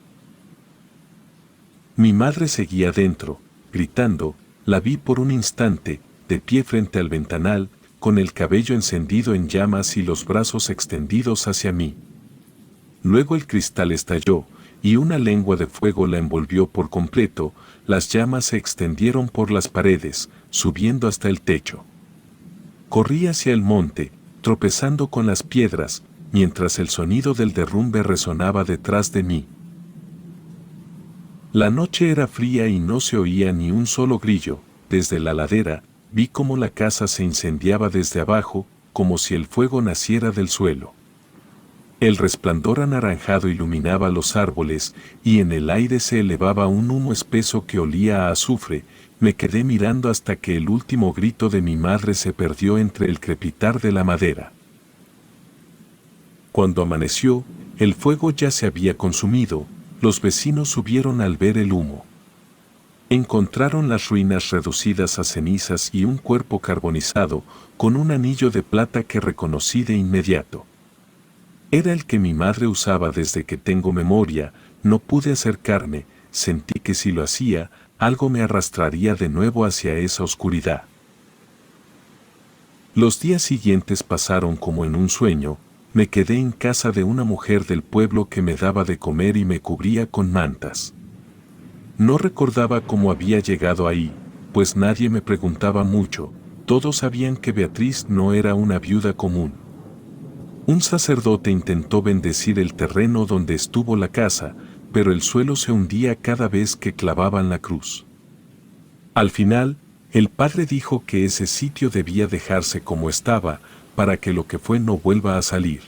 Mi madre seguía dentro, gritando, la vi por un instante, de pie frente al ventanal, con el cabello encendido en llamas y los brazos extendidos hacia mí. Luego el cristal estalló, y una lengua de fuego la envolvió por completo, las llamas se extendieron por las paredes, subiendo hasta el techo. Corrí hacia el monte, tropezando con las piedras, mientras el sonido del derrumbe resonaba detrás de mí. La noche era fría y no se oía ni un solo grillo. Desde la ladera, vi cómo la casa se incendiaba desde abajo, como si el fuego naciera del suelo. El resplandor anaranjado iluminaba los árboles, y en el aire se elevaba un humo espeso que olía a azufre. Me quedé mirando hasta que el último grito de mi madre se perdió entre el crepitar de la madera. Cuando amaneció, el fuego ya se había consumido, los vecinos subieron al ver el humo. Encontraron las ruinas reducidas a cenizas y un cuerpo carbonizado, con un anillo de plata que reconocí de inmediato. Era el que mi madre usaba desde que tengo memoria. No pude acercarme, sentí que si lo hacía, algo me arrastraría de nuevo hacia esa oscuridad. Los días siguientes pasaron como en un sueño. Me quedé en casa de una mujer del pueblo que me daba de comer y me cubría con mantas. No recordaba cómo había llegado ahí, pues nadie me preguntaba mucho. Todos sabían que Beatriz no era una viuda común. Un sacerdote intentó bendecir el terreno donde estuvo la casa, pero el suelo se hundía cada vez que clavaban la cruz. Al final, el padre dijo que ese sitio debía dejarse como estaba, para que lo que fue no vuelva a salir.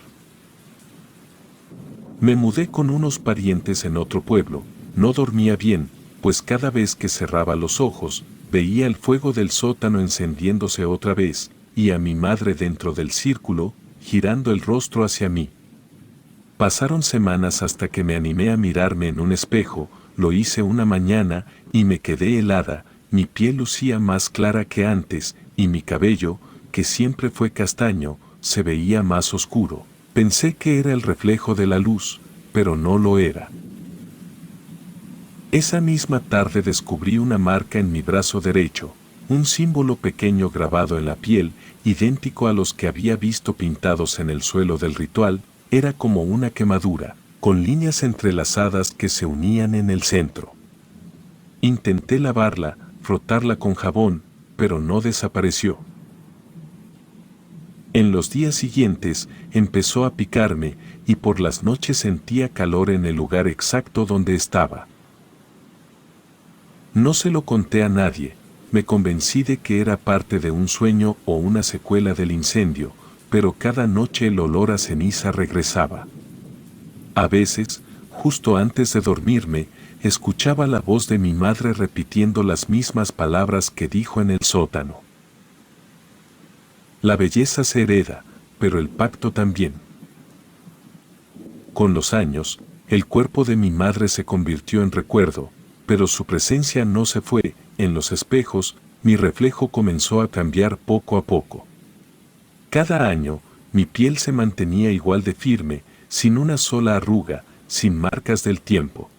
Me mudé con unos parientes en otro pueblo. No dormía bien, pues cada vez que cerraba los ojos, veía el fuego del sótano encendiéndose otra vez, y a mi madre dentro del círculo, girando el rostro hacia mí. Pasaron semanas hasta que me animé a mirarme en un espejo. Lo hice una mañana, y me quedé helada. Mi piel lucía más clara que antes, y mi cabello, que siempre fue castaño, se veía más oscuro. Pensé que era el reflejo de la luz, pero no lo era. Esa misma tarde descubrí una marca en mi brazo derecho. un símbolo pequeño grabado en la piel, idéntico a los que había visto pintados en el suelo del ritual, era como una quemadura, con líneas entrelazadas que se unían en el centro. Intenté lavarla, frotarla con jabón, pero no desapareció. En los días siguientes empezó a picarme y por las noches sentía calor en el lugar exacto donde estaba. No se lo conté a nadie, me convencí de que era parte de un sueño o una secuela del incendio, pero cada noche el olor a ceniza regresaba. A veces, justo antes de dormirme, escuchaba la voz de mi madre repitiendo las mismas palabras que dijo en el sótano. La belleza se hereda, pero el pacto también. Con los años, el cuerpo de mi madre se convirtió en recuerdo, pero su presencia no se fue. En los espejos, mi reflejo comenzó a cambiar poco a poco. Cada año, mi piel se mantenía igual de firme, sin una sola arruga, sin marcas del tiempo.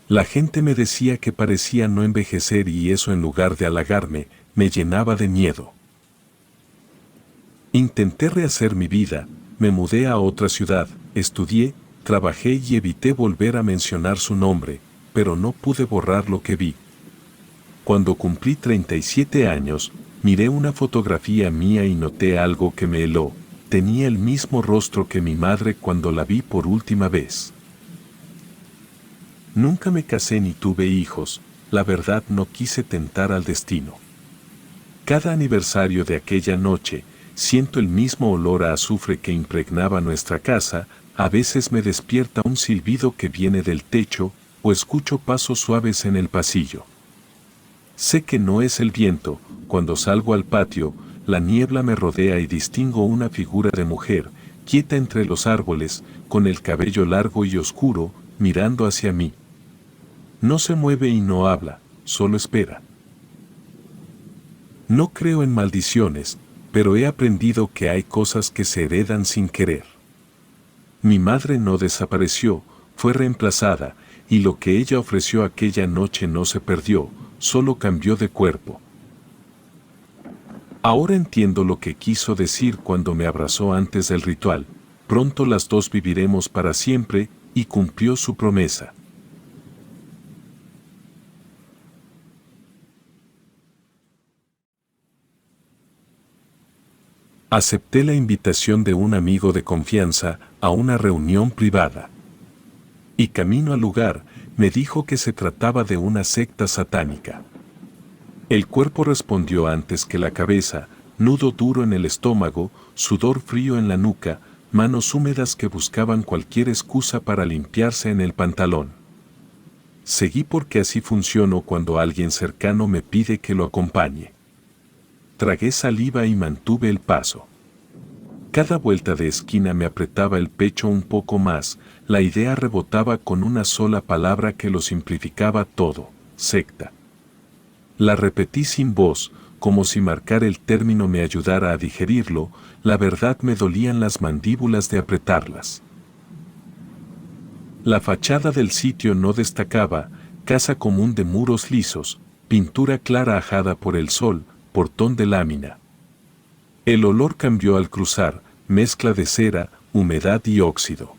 La gente me decía que parecía no envejecer y eso, en lugar de halagarme, me llenaba de miedo. Intenté rehacer mi vida, me mudé a otra ciudad, estudié, trabajé y evité volver a mencionar su nombre, pero no pude borrar lo que vi. Cuando cumplí 37 años, miré una fotografía mía y noté algo que me heló. Tenía el mismo rostro que mi madre cuando la vi por última vez. Nunca me casé ni tuve hijos, la verdad no quise tentar al destino. Cada aniversario de aquella noche, siento el mismo olor a azufre que impregnaba nuestra casa, a veces me despierta un silbido que viene del techo, o escucho pasos suaves en el pasillo. Sé que no es el viento. Cuando salgo al patio, la niebla me rodea y distingo una figura de mujer, quieta entre los árboles, con el cabello largo y oscuro, mirando hacia mí. No se mueve y no habla, solo espera. No creo en maldiciones, pero he aprendido que hay cosas que se heredan sin querer. Mi madre no desapareció, fue reemplazada, y lo que ella ofreció aquella noche no se perdió, solo cambió de cuerpo. Ahora entiendo lo que quiso decir cuando me abrazó antes del ritual. Pronto las dos viviremos para siempre, y cumplió su promesa. Acepté la invitación de un amigo de confianza a una reunión privada. Y camino al lugar, me dijo que se trataba de una secta satánica. El cuerpo respondió antes que la cabeza, nudo duro en el estómago, sudor frío en la nuca, manos húmedas que buscaban cualquier excusa para limpiarse en el pantalón. Seguí porque así funciono cuando alguien cercano me pide que lo acompañe. Tragué saliva y mantuve el paso. Cada vuelta de esquina me apretaba el pecho un poco más, la idea rebotaba con una sola palabra que lo simplificaba todo: secta. La repetí sin voz, como si marcar el término me ayudara a digerirlo. La verdad, me dolían las mandíbulas de apretarlas. La fachada del sitio no destacaba, casa común de muros lisos, pintura clara ajada por el sol, portón de lámina. El olor cambió al cruzar, mezcla de cera, humedad y óxido.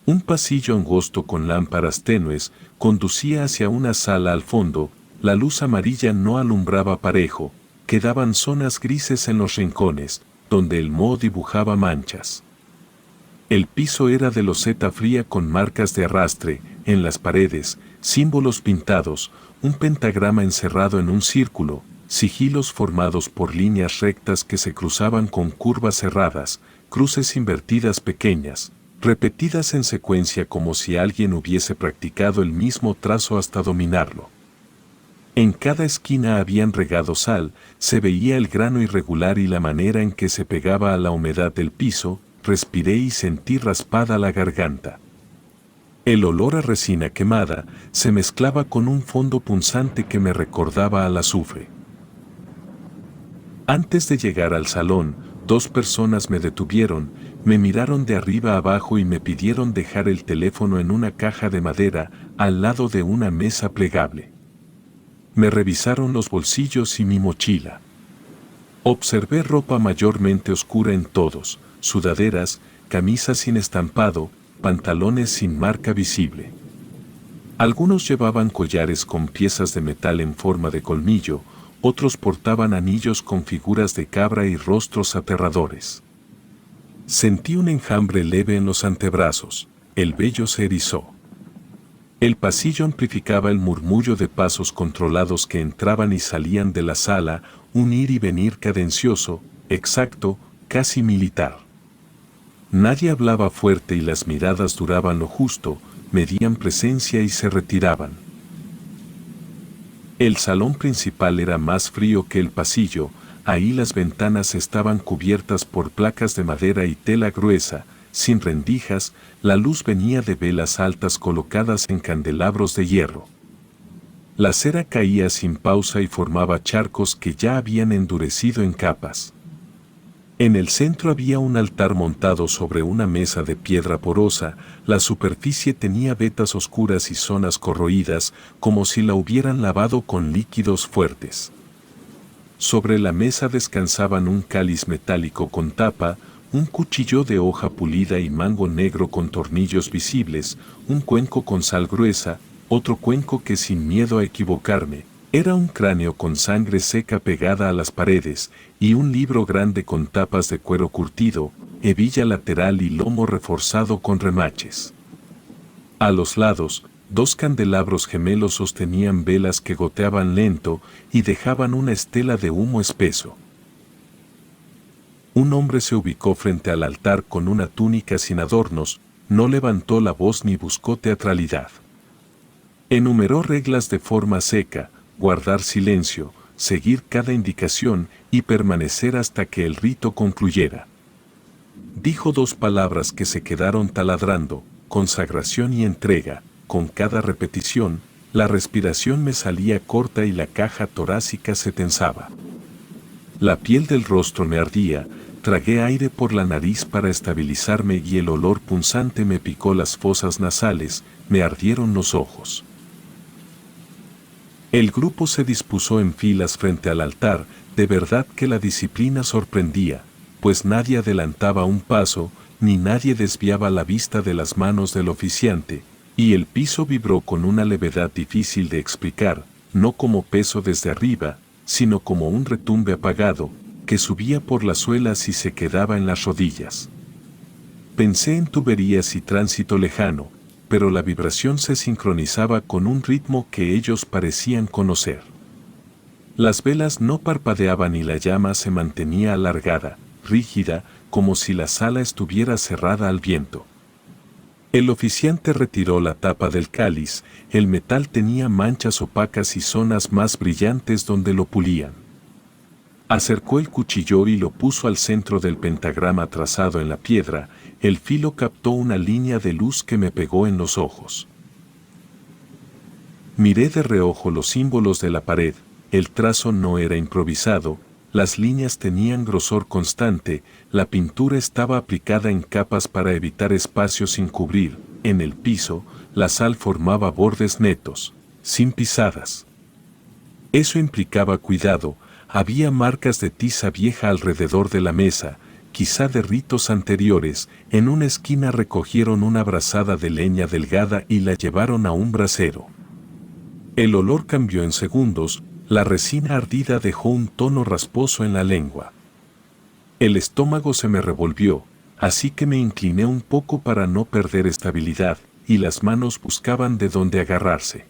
Un pasillo angosto con lámparas tenues conducía hacia una sala al fondo. La luz amarilla no alumbraba parejo, quedaban zonas grises en los rincones, donde el moho dibujaba manchas. El piso era de loseta fría con marcas de arrastre, en las paredes, símbolos pintados, un pentagrama encerrado en un círculo, sigilos formados por líneas rectas que se cruzaban con curvas cerradas, cruces invertidas pequeñas, repetidas en secuencia como si alguien hubiese practicado el mismo trazo hasta dominarlo. En cada esquina habían regado sal, se veía el grano irregular y la manera en que se pegaba a la humedad del piso. Respiré y sentí raspada la garganta. El olor a resina quemada se mezclaba con un fondo punzante que me recordaba al azufre. Antes de llegar al salón, 2 personas me detuvieron, me miraron de arriba a abajo y me pidieron dejar el teléfono en una caja de madera al lado de una mesa plegable. Me revisaron los bolsillos y mi mochila. Observé ropa mayormente oscura en todos, sudaderas, camisas sin estampado, pantalones sin marca visible. Algunos llevaban collares con piezas de metal en forma de colmillo, otros portaban anillos con figuras de cabra y rostros aterradores. Sentí un enjambre leve en los antebrazos, el vello se erizó. El pasillo amplificaba el murmullo de pasos controlados que entraban y salían de la sala, un ir y venir cadencioso, exacto, casi militar. Nadie hablaba fuerte y las miradas duraban lo justo, medían presencia y se retiraban. El salón principal era más frío que el pasillo, ahí las ventanas estaban cubiertas por placas de madera y tela gruesa, sin rendijas, la luz venía de velas altas colocadas en candelabros de hierro. La cera caía sin pausa y formaba charcos que ya habían endurecido en capas. En el centro había un altar montado sobre una mesa de piedra porosa, la superficie tenía vetas oscuras y zonas corroídas, como si la hubieran lavado con líquidos fuertes. Sobre la mesa descansaban un cáliz metálico con tapa, un cuchillo de hoja pulida y mango negro con tornillos visibles, un cuenco con sal gruesa, otro cuenco que sin miedo a equivocarme, era un cráneo con sangre seca pegada a las paredes, y un libro grande con tapas de cuero curtido, hebilla lateral y lomo reforzado con remaches. A los lados, 2 candelabros gemelos sostenían velas que goteaban lento y dejaban una estela de humo espeso. Un hombre se ubicó frente al altar con una túnica sin adornos, no levantó la voz ni buscó teatralidad. Enumeró reglas de forma seca, guardar silencio, seguir cada indicación y permanecer hasta que el rito concluyera. Dijo 2 palabras que se quedaron taladrando, consagración y entrega. Con cada repetición, la respiración me salía corta y la caja torácica se tensaba. La piel del rostro me ardía, tragué aire por la nariz para estabilizarme y el olor punzante me picó las fosas nasales, me ardieron los ojos. El grupo se dispuso en filas frente al altar, de verdad que la disciplina sorprendía, pues nadie adelantaba un paso, ni nadie desviaba la vista de las manos del oficiante, y el piso vibró con una levedad difícil de explicar, no como peso desde arriba, sino como un retumbe apagado, que subía por las suelas y se quedaba en las rodillas. Pensé en tuberías y tránsito lejano, pero la vibración se sincronizaba con un ritmo que ellos parecían conocer. Las velas no parpadeaban y la llama se mantenía alargada, rígida, como si la sala estuviera cerrada al viento. El oficiante retiró la tapa del cáliz, el metal tenía manchas opacas y zonas más brillantes donde lo pulían. Acercó el cuchillo y lo puso al centro del pentagrama trazado en la piedra, el filo captó una línea de luz que me pegó en los ojos. Miré de reojo los símbolos de la pared, el trazo no era improvisado, las líneas tenían grosor constante, la pintura estaba aplicada en capas para evitar espacios sin cubrir, en el piso, la sal formaba bordes netos, sin pisadas. Eso implicaba cuidado, había marcas de tiza vieja alrededor de la mesa, quizá de ritos anteriores, en una esquina recogieron una brazada de leña delgada y la llevaron a un brasero. El olor cambió en segundos, la resina ardida dejó un tono rasposo en la lengua. El estómago se me revolvió, así que me incliné un poco para no perder estabilidad, y las manos buscaban de dónde agarrarse.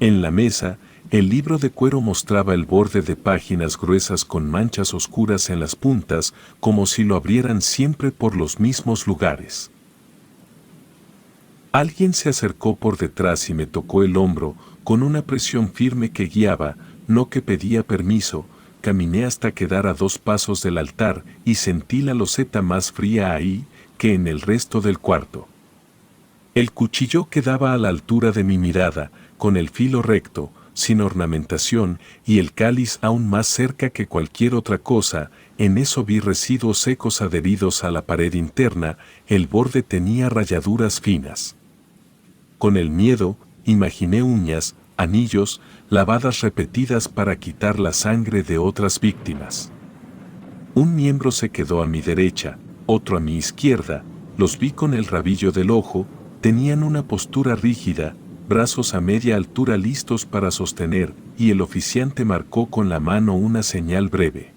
En la mesa, el libro de cuero mostraba el borde de páginas gruesas con manchas oscuras en las puntas, como si lo abrieran siempre por los mismos lugares. Alguien se acercó por detrás y me tocó el hombro, con una presión firme que guiaba, no que pedía permiso. Caminé hasta quedar a 2 pasos del altar y sentí la loseta más fría ahí que en el resto del cuarto. El cuchillo quedaba a la altura de mi mirada, con el filo recto, sin ornamentación, y el cáliz aún más cerca que cualquier otra cosa. En eso vi residuos secos adheridos a la pared interna, el borde tenía rayaduras finas. Con el miedo, imaginé uñas, anillos, lavadas repetidas para quitar la sangre de otras víctimas. Un miembro se quedó a mi derecha, otro a mi izquierda, los vi con el rabillo del ojo, tenían una postura rígida, brazos a media altura listos para sostener, y el oficiante marcó con la mano una señal breve.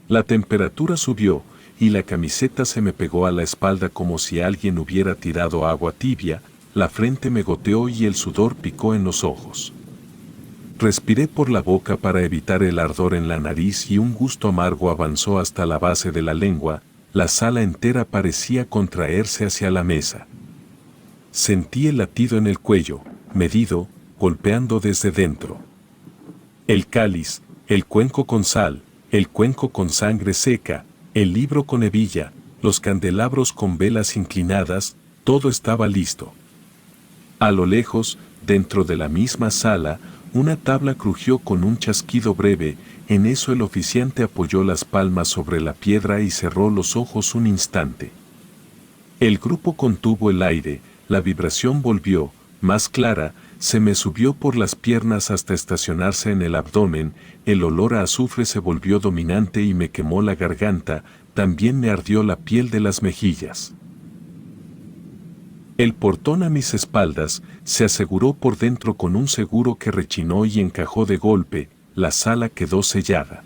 La temperatura subió, y la camiseta se me pegó a la espalda como si alguien hubiera tirado agua tibia, la frente me goteó y el sudor picó en los ojos. Respiré por la boca para evitar el ardor en la nariz y un gusto amargo avanzó hasta la base de la lengua, la sala entera parecía contraerse hacia la mesa. Sentí el latido en el cuello, medido, golpeando desde dentro. El cáliz, el cuenco con sal, el cuenco con sangre seca, el libro con hebilla, los candelabros con velas inclinadas, todo estaba listo. A lo lejos, dentro de la misma sala, una tabla crujió con un chasquido breve, en eso el oficiante apoyó las palmas sobre la piedra y cerró los ojos un instante. El grupo contuvo el aire, la vibración volvió, más clara, se me subió por las piernas hasta estacionarse en el abdomen, el olor a azufre se volvió dominante y me quemó la garganta, también me ardió la piel de las mejillas. El portón a mis espaldas se aseguró por dentro con un seguro que rechinó y encajó de golpe, la sala quedó sellada.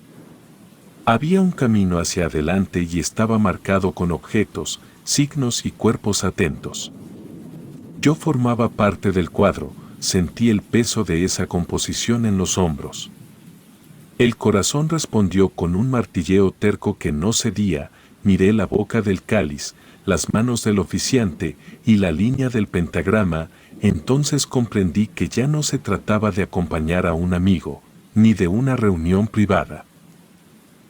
Había un camino hacia adelante y estaba marcado con objetos, signos y cuerpos atentos. Yo formaba parte del cuadro, sentí el peso de esa composición en los hombros. El corazón respondió con un martilleo terco que no cedía, miré la boca del cáliz, las manos del oficiante y la línea del pentagrama, entonces comprendí que ya no se trataba de acompañar a un amigo, ni de una reunión privada.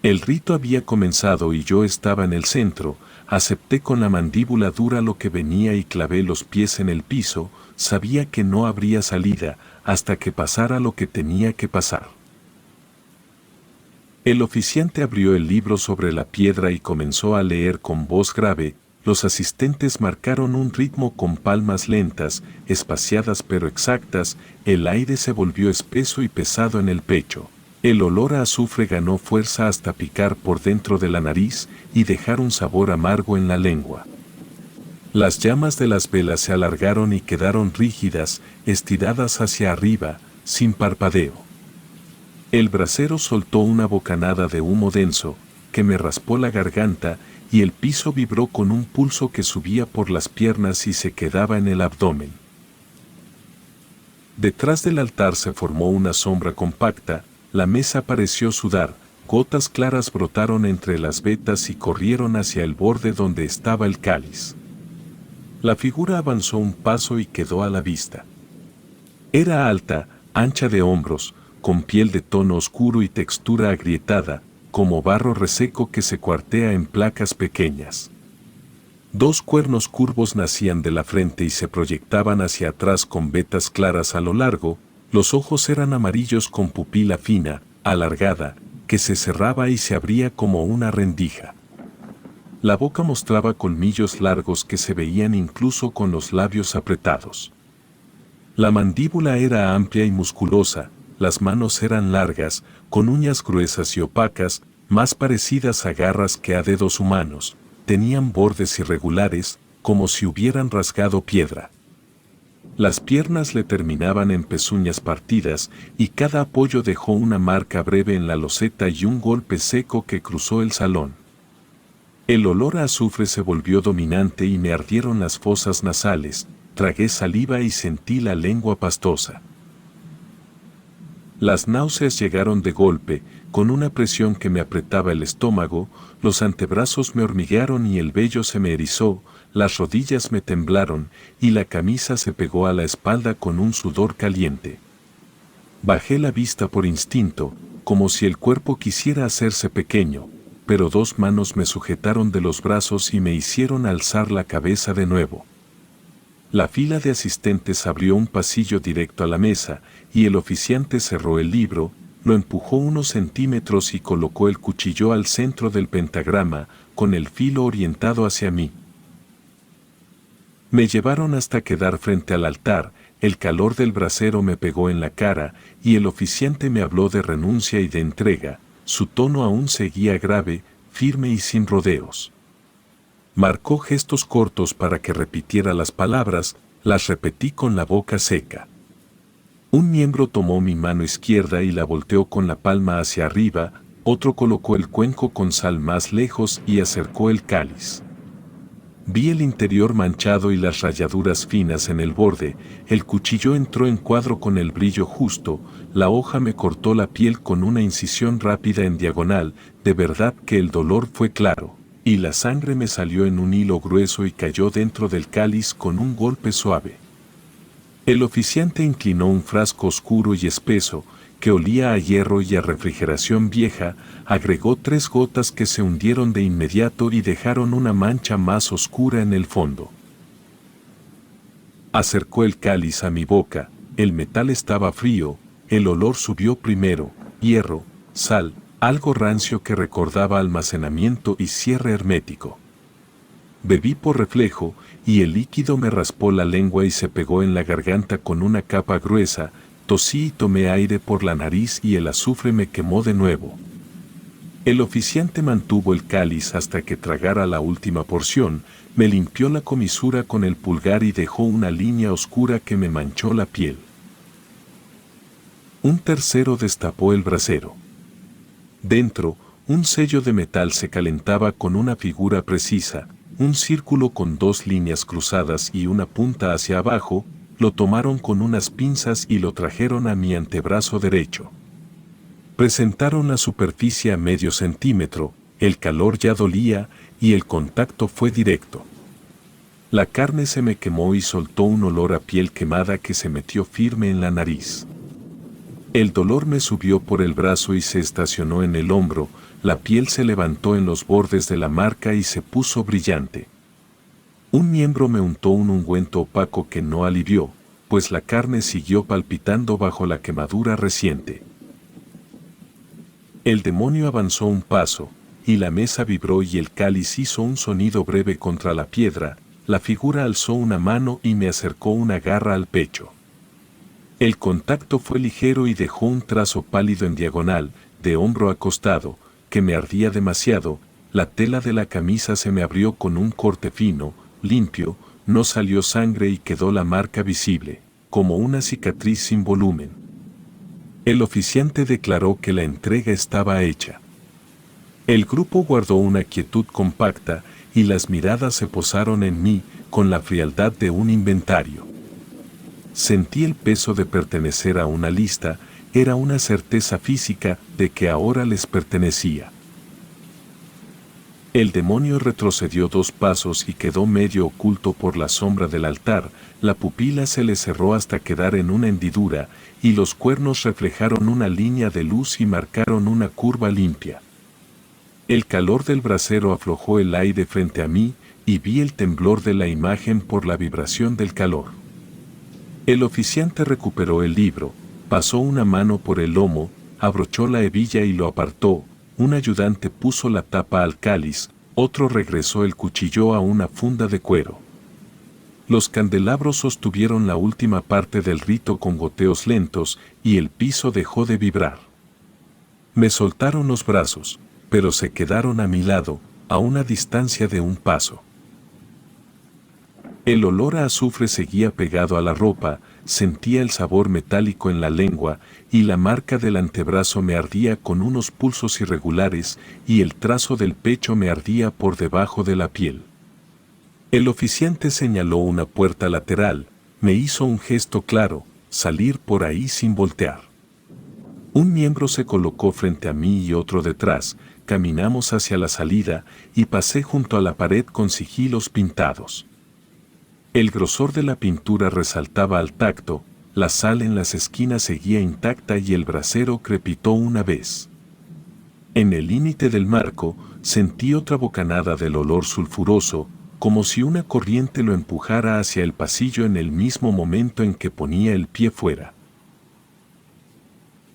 El rito había comenzado y yo estaba en el centro, acepté con la mandíbula dura lo que venía y clavé los pies en el piso, sabía que no habría salida hasta que pasara lo que tenía que pasar. El oficiante abrió el libro sobre la piedra y comenzó a leer con voz grave. Los asistentes marcaron un ritmo con palmas lentas, espaciadas pero exactas, el aire se volvió espeso y pesado en el pecho. El olor a azufre ganó fuerza hasta picar por dentro de la nariz y dejar un sabor amargo en la lengua. Las llamas de las velas se alargaron y quedaron rígidas, estiradas hacia arriba, sin parpadeo. El brasero soltó una bocanada de humo denso, que me raspó la garganta, y el piso vibró con un pulso que subía por las piernas y se quedaba en el abdomen. Detrás del altar se formó una sombra compacta, la mesa pareció sudar, gotas claras brotaron entre las vetas y corrieron hacia el borde donde estaba el cáliz. La figura avanzó un paso y quedó a la vista. Era alta, ancha de hombros, con piel de tono oscuro y textura agrietada, como barro reseco que se cuartea en placas pequeñas. Dos cuernos curvos nacían de la frente y se proyectaban hacia atrás con vetas claras a lo largo, los ojos eran amarillos con pupila fina, alargada, que se cerraba y se abría como una rendija. La boca mostraba colmillos largos que se veían incluso con los labios apretados. La mandíbula era amplia y musculosa, las manos eran largas, con uñas gruesas y opacas, más parecidas a garras que a dedos humanos, tenían bordes irregulares, como si hubieran rasgado piedra. Las piernas le terminaban en pezuñas partidas, y cada apoyo dejó una marca breve en la loseta y un golpe seco que cruzó el salón. El olor a azufre se volvió dominante y me ardieron las fosas nasales, tragué saliva y sentí la lengua pastosa. Las náuseas llegaron de golpe, con una presión que me apretaba el estómago, los antebrazos me hormiguearon y el vello se me erizó, las rodillas me temblaron y la camisa se pegó a la espalda con un sudor caliente. Bajé la vista por instinto, como si el cuerpo quisiera hacerse pequeño, pero dos manos me sujetaron de los brazos y me hicieron alzar la cabeza de nuevo. La fila de asistentes abrió un pasillo directo a la mesa, y el oficiante cerró el libro, lo empujó unos centímetros y colocó el cuchillo al centro del pentagrama, con el filo orientado hacia mí. Me llevaron hasta quedar frente al altar, el calor del brasero me pegó en la cara y el oficiante me habló de renuncia y de entrega. Su tono aún seguía grave, firme y sin rodeos. Marcó gestos cortos para que repitiera las palabras, las repetí con la boca seca. Un miembro tomó mi mano izquierda y la volteó con la palma hacia arriba, otro colocó el cuenco con sal más lejos y acercó el cáliz. Vi el interior manchado y las rayaduras finas en el borde, el cuchillo entró en cuadro con el brillo justo, la hoja me cortó la piel con una incisión rápida en diagonal, de verdad que el dolor fue claro, y la sangre me salió en un hilo grueso y cayó dentro del cáliz con un golpe suave. El oficiante inclinó un frasco oscuro y espeso, que olía a hierro y a refrigeración vieja, agregó 3 gotas que se hundieron de inmediato y dejaron una mancha más oscura en el fondo. Acercó el cáliz a mi boca, el metal estaba frío, el olor subió primero, hierro, sal, algo rancio que recordaba almacenamiento y cierre hermético. Bebí por reflejo, y el líquido me raspó la lengua y se pegó en la garganta con una capa gruesa. Tosí y tomé aire por la nariz y el azufre me quemó de nuevo. El oficiante mantuvo el cáliz hasta que tragara la última porción, me limpió la comisura con el pulgar y dejó una línea oscura que me manchó la piel. Un tercero destapó el brasero. Dentro, un sello de metal se calentaba con una figura precisa, un círculo con 2 líneas cruzadas y una punta hacia abajo. Lo tomaron con unas pinzas y lo trajeron a mi antebrazo derecho. Presentaron la superficie a medio centímetro, el calor ya dolía y el contacto fue directo. La carne se me quemó y soltó un olor a piel quemada que se metió firme en la nariz. El dolor me subió por el brazo y se estacionó en el hombro, la piel se levantó en los bordes de la marca y se puso brillante. Un miembro me untó un ungüento opaco que no alivió, pues la carne siguió palpitando bajo la quemadura reciente. El demonio avanzó un paso, y la mesa vibró y el cáliz hizo un sonido breve contra la piedra. La figura alzó una mano y me acercó una garra al pecho. El contacto fue ligero y dejó un trazo pálido en diagonal, de hombro a costado, que me ardía demasiado. La tela de la camisa se me abrió con un corte fino, limpio, no salió sangre y quedó la marca visible, como una cicatriz sin volumen. El oficiante declaró que la entrega estaba hecha. El grupo guardó una quietud compacta y las miradas se posaron en mí con la frialdad de un inventario. Sentí el peso de pertenecer a una lista, era una certeza física de que ahora les pertenecía. El demonio retrocedió 2 pasos y quedó medio oculto por la sombra del altar, la pupila se le cerró hasta quedar en una hendidura, y los cuernos reflejaron una línea de luz y marcaron una curva limpia. El calor del brasero aflojó el aire frente a mí, y vi el temblor de la imagen por la vibración del calor. El oficiante recuperó el libro, pasó una mano por el lomo, abrochó la hebilla y lo apartó. Un ayudante puso la tapa al cáliz, otro regresó el cuchillo a una funda de cuero. Los candelabros sostuvieron la última parte del rito con goteos lentos y el piso dejó de vibrar. Me soltaron los brazos, pero se quedaron a mi lado, a una distancia de un paso. El olor a azufre seguía pegado a la ropa, sentía el sabor metálico en la lengua, y la marca del antebrazo me ardía con unos pulsos irregulares, y el trazo del pecho me ardía por debajo de la piel. El oficiante señaló una puerta lateral, me hizo un gesto claro, salir por ahí sin voltear. Un miembro se colocó frente a mí y otro detrás, caminamos hacia la salida, y pasé junto a la pared con sigilos pintados. El grosor de la pintura resaltaba al tacto, la sal en las esquinas seguía intacta y el brasero crepitó una vez. En el límite del marco, sentí otra bocanada del olor sulfuroso, como si una corriente lo empujara hacia el pasillo en el mismo momento en que ponía el pie fuera.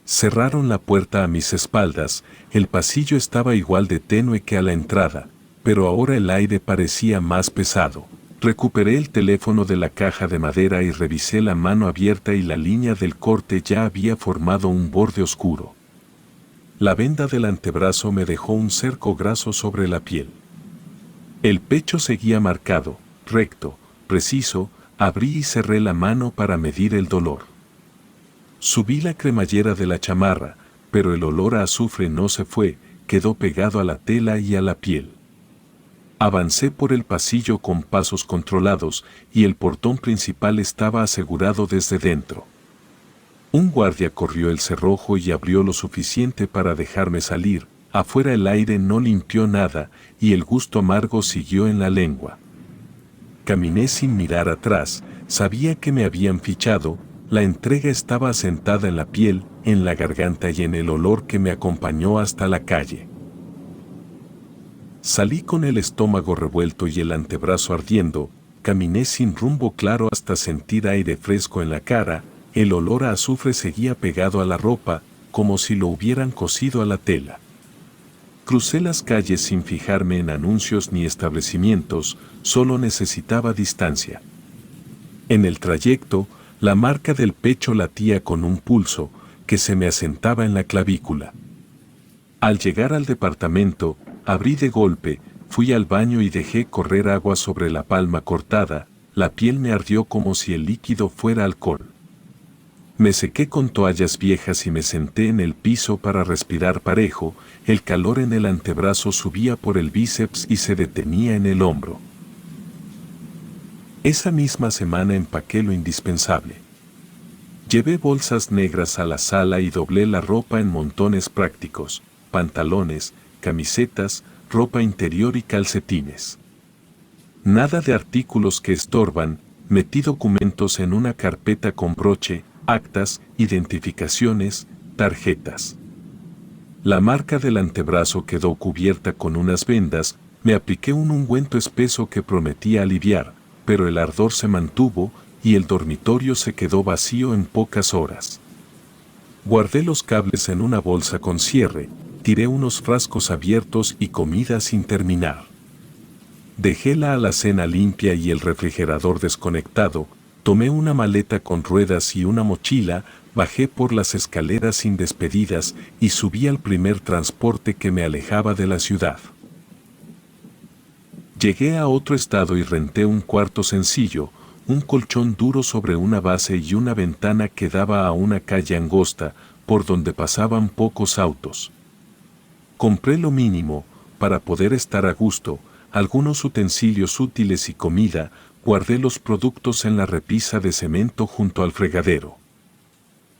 Cerraron la puerta a mis espaldas, el pasillo estaba igual de tenue que a la entrada, pero ahora el aire parecía más pesado. Recuperé el teléfono de la caja de madera y revisé la mano abierta y la línea del corte ya había formado un borde oscuro. La venda del antebrazo me dejó un cerco graso sobre la piel. El pecho seguía marcado, recto, preciso. Abrí y cerré la mano para medir el dolor. Subí la cremallera de la chamarra, pero el olor a azufre no se fue, quedó pegado a la tela y a la piel. Avancé por el pasillo con pasos controlados y el portón principal estaba asegurado desde dentro. Un guardia corrió el cerrojo y abrió lo suficiente para dejarme salir. Afuera el aire no limpió nada y el gusto amargo siguió en la lengua. Caminé sin mirar atrás, sabía que me habían fichado, la entrega estaba asentada en la piel, en la garganta y en el olor que me acompañó hasta la calle. Salí con el estómago revuelto y el antebrazo ardiendo, caminé sin rumbo claro hasta sentir aire fresco en la cara, el olor a azufre seguía pegado a la ropa, como si lo hubieran cosido a la tela. Crucé las calles sin fijarme en anuncios ni establecimientos, solo necesitaba distancia. En el trayecto, la marca del pecho latía con un pulso que se me asentaba en la clavícula. Al llegar al departamento, abrí de golpe, fui al baño y dejé correr agua sobre la palma cortada, la piel me ardió como si el líquido fuera alcohol. Me sequé con toallas viejas y me senté en el piso para respirar parejo, el calor en el antebrazo subía por el bíceps y se detenía en el hombro. Esa misma semana empaqué lo indispensable. Llevé bolsas negras a la sala y doblé la ropa en montones prácticos, pantalones, camisetas, ropa interior y calcetines. Nada de artículos que estorban, metí documentos en una carpeta con broche, actas, identificaciones, tarjetas. La marca del antebrazo quedó cubierta con unas vendas, me apliqué un ungüento espeso que prometía aliviar, pero el ardor se mantuvo y el dormitorio se quedó vacío en pocas horas. Guardé los cables en una bolsa con cierre, tiré unos frascos abiertos y comida sin terminar. Dejé la alacena limpia y el refrigerador desconectado, tomé una maleta con ruedas y una mochila, bajé por las escaleras sin despedidas y subí al primer transporte que me alejaba de la ciudad. Llegué a otro estado y renté un cuarto sencillo, un colchón duro sobre una base y una ventana que daba a una calle angosta, por donde pasaban pocos autos. Compré lo mínimo, para poder estar a gusto, algunos utensilios útiles y comida, guardé los productos en la repisa de cemento junto al fregadero.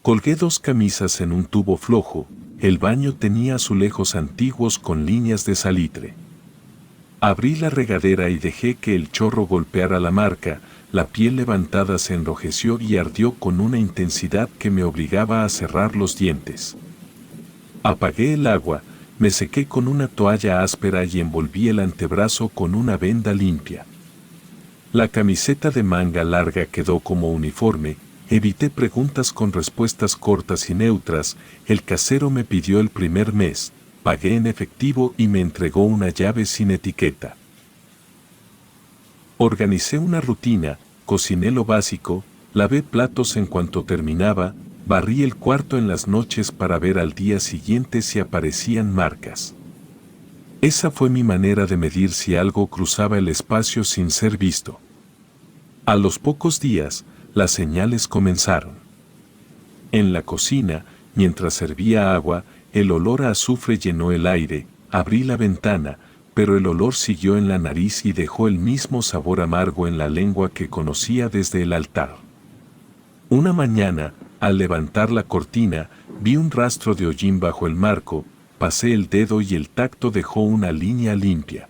Colgué 2 camisas en un tubo flojo, el baño tenía azulejos antiguos con líneas de salitre. Abrí la regadera y dejé que el chorro golpeara la marca, la piel levantada se enrojeció y ardió con una intensidad que me obligaba a cerrar los dientes. Apagué el agua, me sequé con una toalla áspera y envolví el antebrazo con una venda limpia. La camiseta de manga larga quedó como uniforme, evité preguntas con respuestas cortas y neutras, el casero me pidió el primer mes, pagué en efectivo y me entregó una llave sin etiqueta. Organicé una rutina, cociné lo básico, lavé platos en cuanto terminaba, barrí el cuarto en las noches para ver al día siguiente si aparecían marcas. Esa fue mi manera de medir si algo cruzaba el espacio sin ser visto. A los pocos días, las señales comenzaron. En la cocina, mientras servía agua, el olor a azufre llenó el aire, abrí la ventana, pero el olor siguió en la nariz y dejó el mismo sabor amargo en la lengua que conocía desde el altar. Una mañana, al levantar la cortina, vi un rastro de hollín bajo el marco, pasé el dedo y el tacto dejó una línea limpia.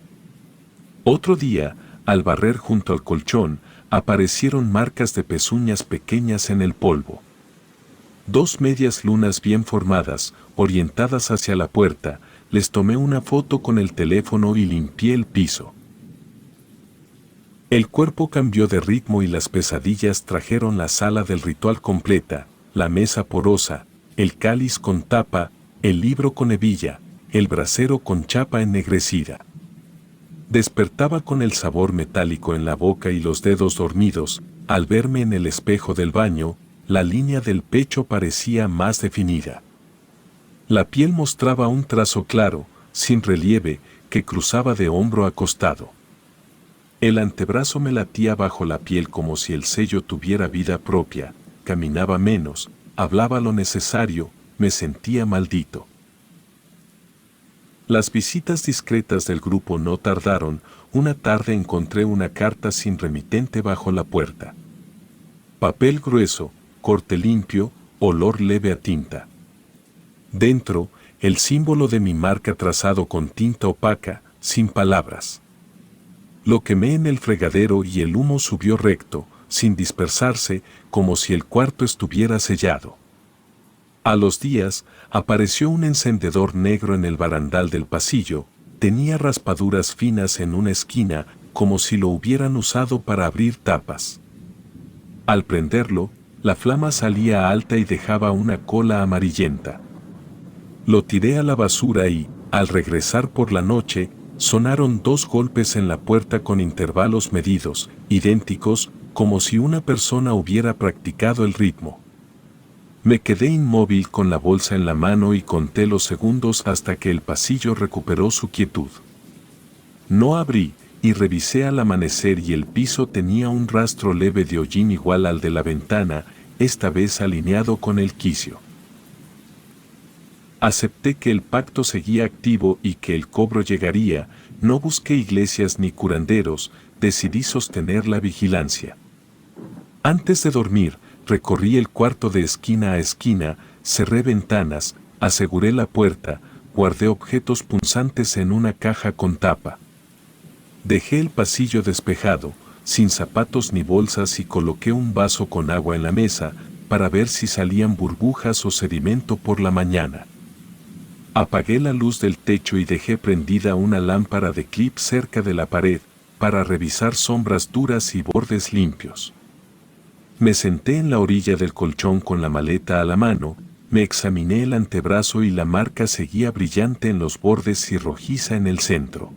Otro día, al barrer junto al colchón, aparecieron marcas de pezuñas pequeñas en el polvo. 2 medias lunas bien formadas, orientadas hacia la puerta, les tomé una foto con el teléfono y limpié el piso. El cuerpo cambió de ritmo y las pesadillas trajeron la sala del ritual completa, la mesa porosa, el cáliz con tapa, el libro con hebilla, el brasero con chapa ennegrecida. Despertaba con el sabor metálico en la boca y los dedos dormidos. Al verme en el espejo del baño, la línea del pecho parecía más definida. La piel mostraba un trazo claro, sin relieve, que cruzaba de hombro a costado. El antebrazo me latía bajo la piel como si el sello tuviera vida propia, caminaba menos, hablaba lo necesario, me sentía maldito. Las visitas discretas del grupo no tardaron. Una tarde encontré una carta sin remitente bajo la puerta. Papel grueso, corte limpio, olor leve a tinta. Dentro, el símbolo de mi marca trazado con tinta opaca, sin palabras. Lo quemé en el fregadero y el humo subió recto, sin dispersarse, como si el cuarto estuviera sellado. A los días, apareció un encendedor negro en el barandal del pasillo, tenía raspaduras finas en una esquina, como si lo hubieran usado para abrir tapas. Al prenderlo, la flama salía alta y dejaba una cola amarillenta. Lo tiré a la basura y, al regresar por la noche, sonaron 2 golpes en la puerta con intervalos medidos, idénticos, como si una persona hubiera practicado el ritmo. Me quedé inmóvil con la bolsa en la mano y conté los segundos hasta que el pasillo recuperó su quietud. No abrí, y revisé al amanecer y el piso tenía un rastro leve de hollín igual al de la ventana, esta vez alineado con el quicio. Acepté que el pacto seguía activo y que el cobro llegaría. No busqué iglesias ni curanderos, decidí sostener la vigilancia. Antes de dormir, recorrí el cuarto de esquina a esquina, cerré ventanas, aseguré la puerta, guardé objetos punzantes en una caja con tapa. Dejé el pasillo despejado, sin zapatos ni bolsas y coloqué un vaso con agua en la mesa, para ver si salían burbujas o sedimento por la mañana. Apagué la luz del techo y dejé prendida una lámpara de clip cerca de la pared, para revisar sombras duras y bordes limpios. Me senté en la orilla del colchón con la maleta a la mano, me examiné el antebrazo y la marca seguía brillante en los bordes y rojiza en el centro.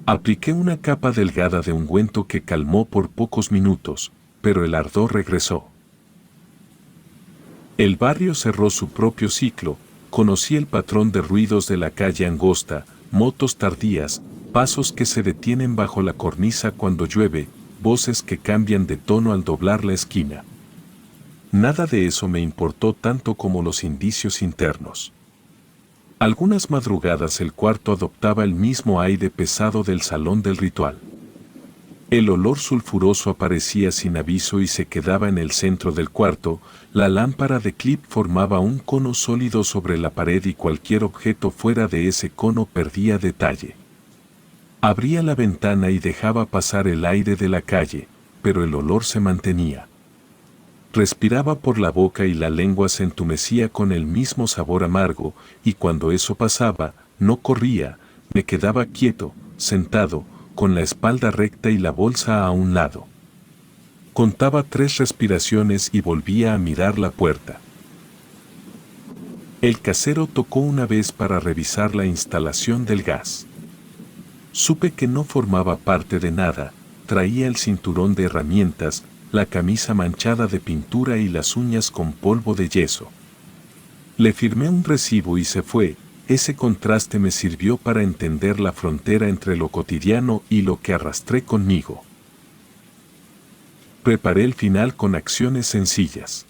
Apliqué una capa delgada de ungüento que calmó por pocos minutos, pero el ardor regresó. El barrio cerró su propio ciclo, conocí el patrón de ruidos de la calle angosta, motos tardías, pasos que se detienen bajo la cornisa cuando llueve, voces que cambian de tono al doblar la esquina. Nada de eso me importó tanto como los indicios internos. Algunas madrugadas el cuarto adoptaba el mismo aire pesado del salón del ritual. El olor sulfuroso aparecía sin aviso y se quedaba en el centro del cuarto, la lámpara de clip formaba un cono sólido sobre la pared y cualquier objeto fuera de ese cono perdía detalle. Abría la ventana y dejaba pasar el aire de la calle, pero el olor se mantenía. Respiraba por la boca y la lengua se entumecía con el mismo sabor amargo, y cuando eso pasaba, no corría, me quedaba quieto, sentado, con la espalda recta y la bolsa a un lado. Contaba 3 respiraciones y volvía a mirar la puerta. El casero tocó una vez para revisar la instalación del gas. Supe que no formaba parte de nada, traía el cinturón de herramientas, la camisa manchada de pintura y las uñas con polvo de yeso. Le firmé un recibo y se fue. Ese contraste me sirvió para entender la frontera entre lo cotidiano y lo que arrastré conmigo. Preparé el final con acciones sencillas.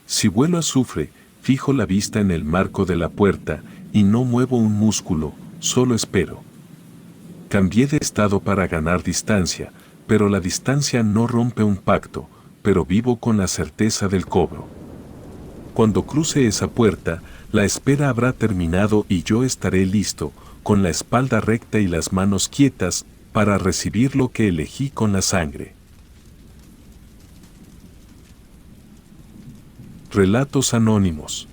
Si huelo azufre, fijo la vista en el marco de la puerta y no muevo un músculo, solo espero. Cambié de estado para ganar distancia, pero la distancia no rompe un pacto, pero vivo con la certeza del cobro. Cuando cruce esa puerta, la espera habrá terminado y yo estaré listo, con la espalda recta y las manos quietas, para recibir lo que elegí con la sangre. Relatos anónimos.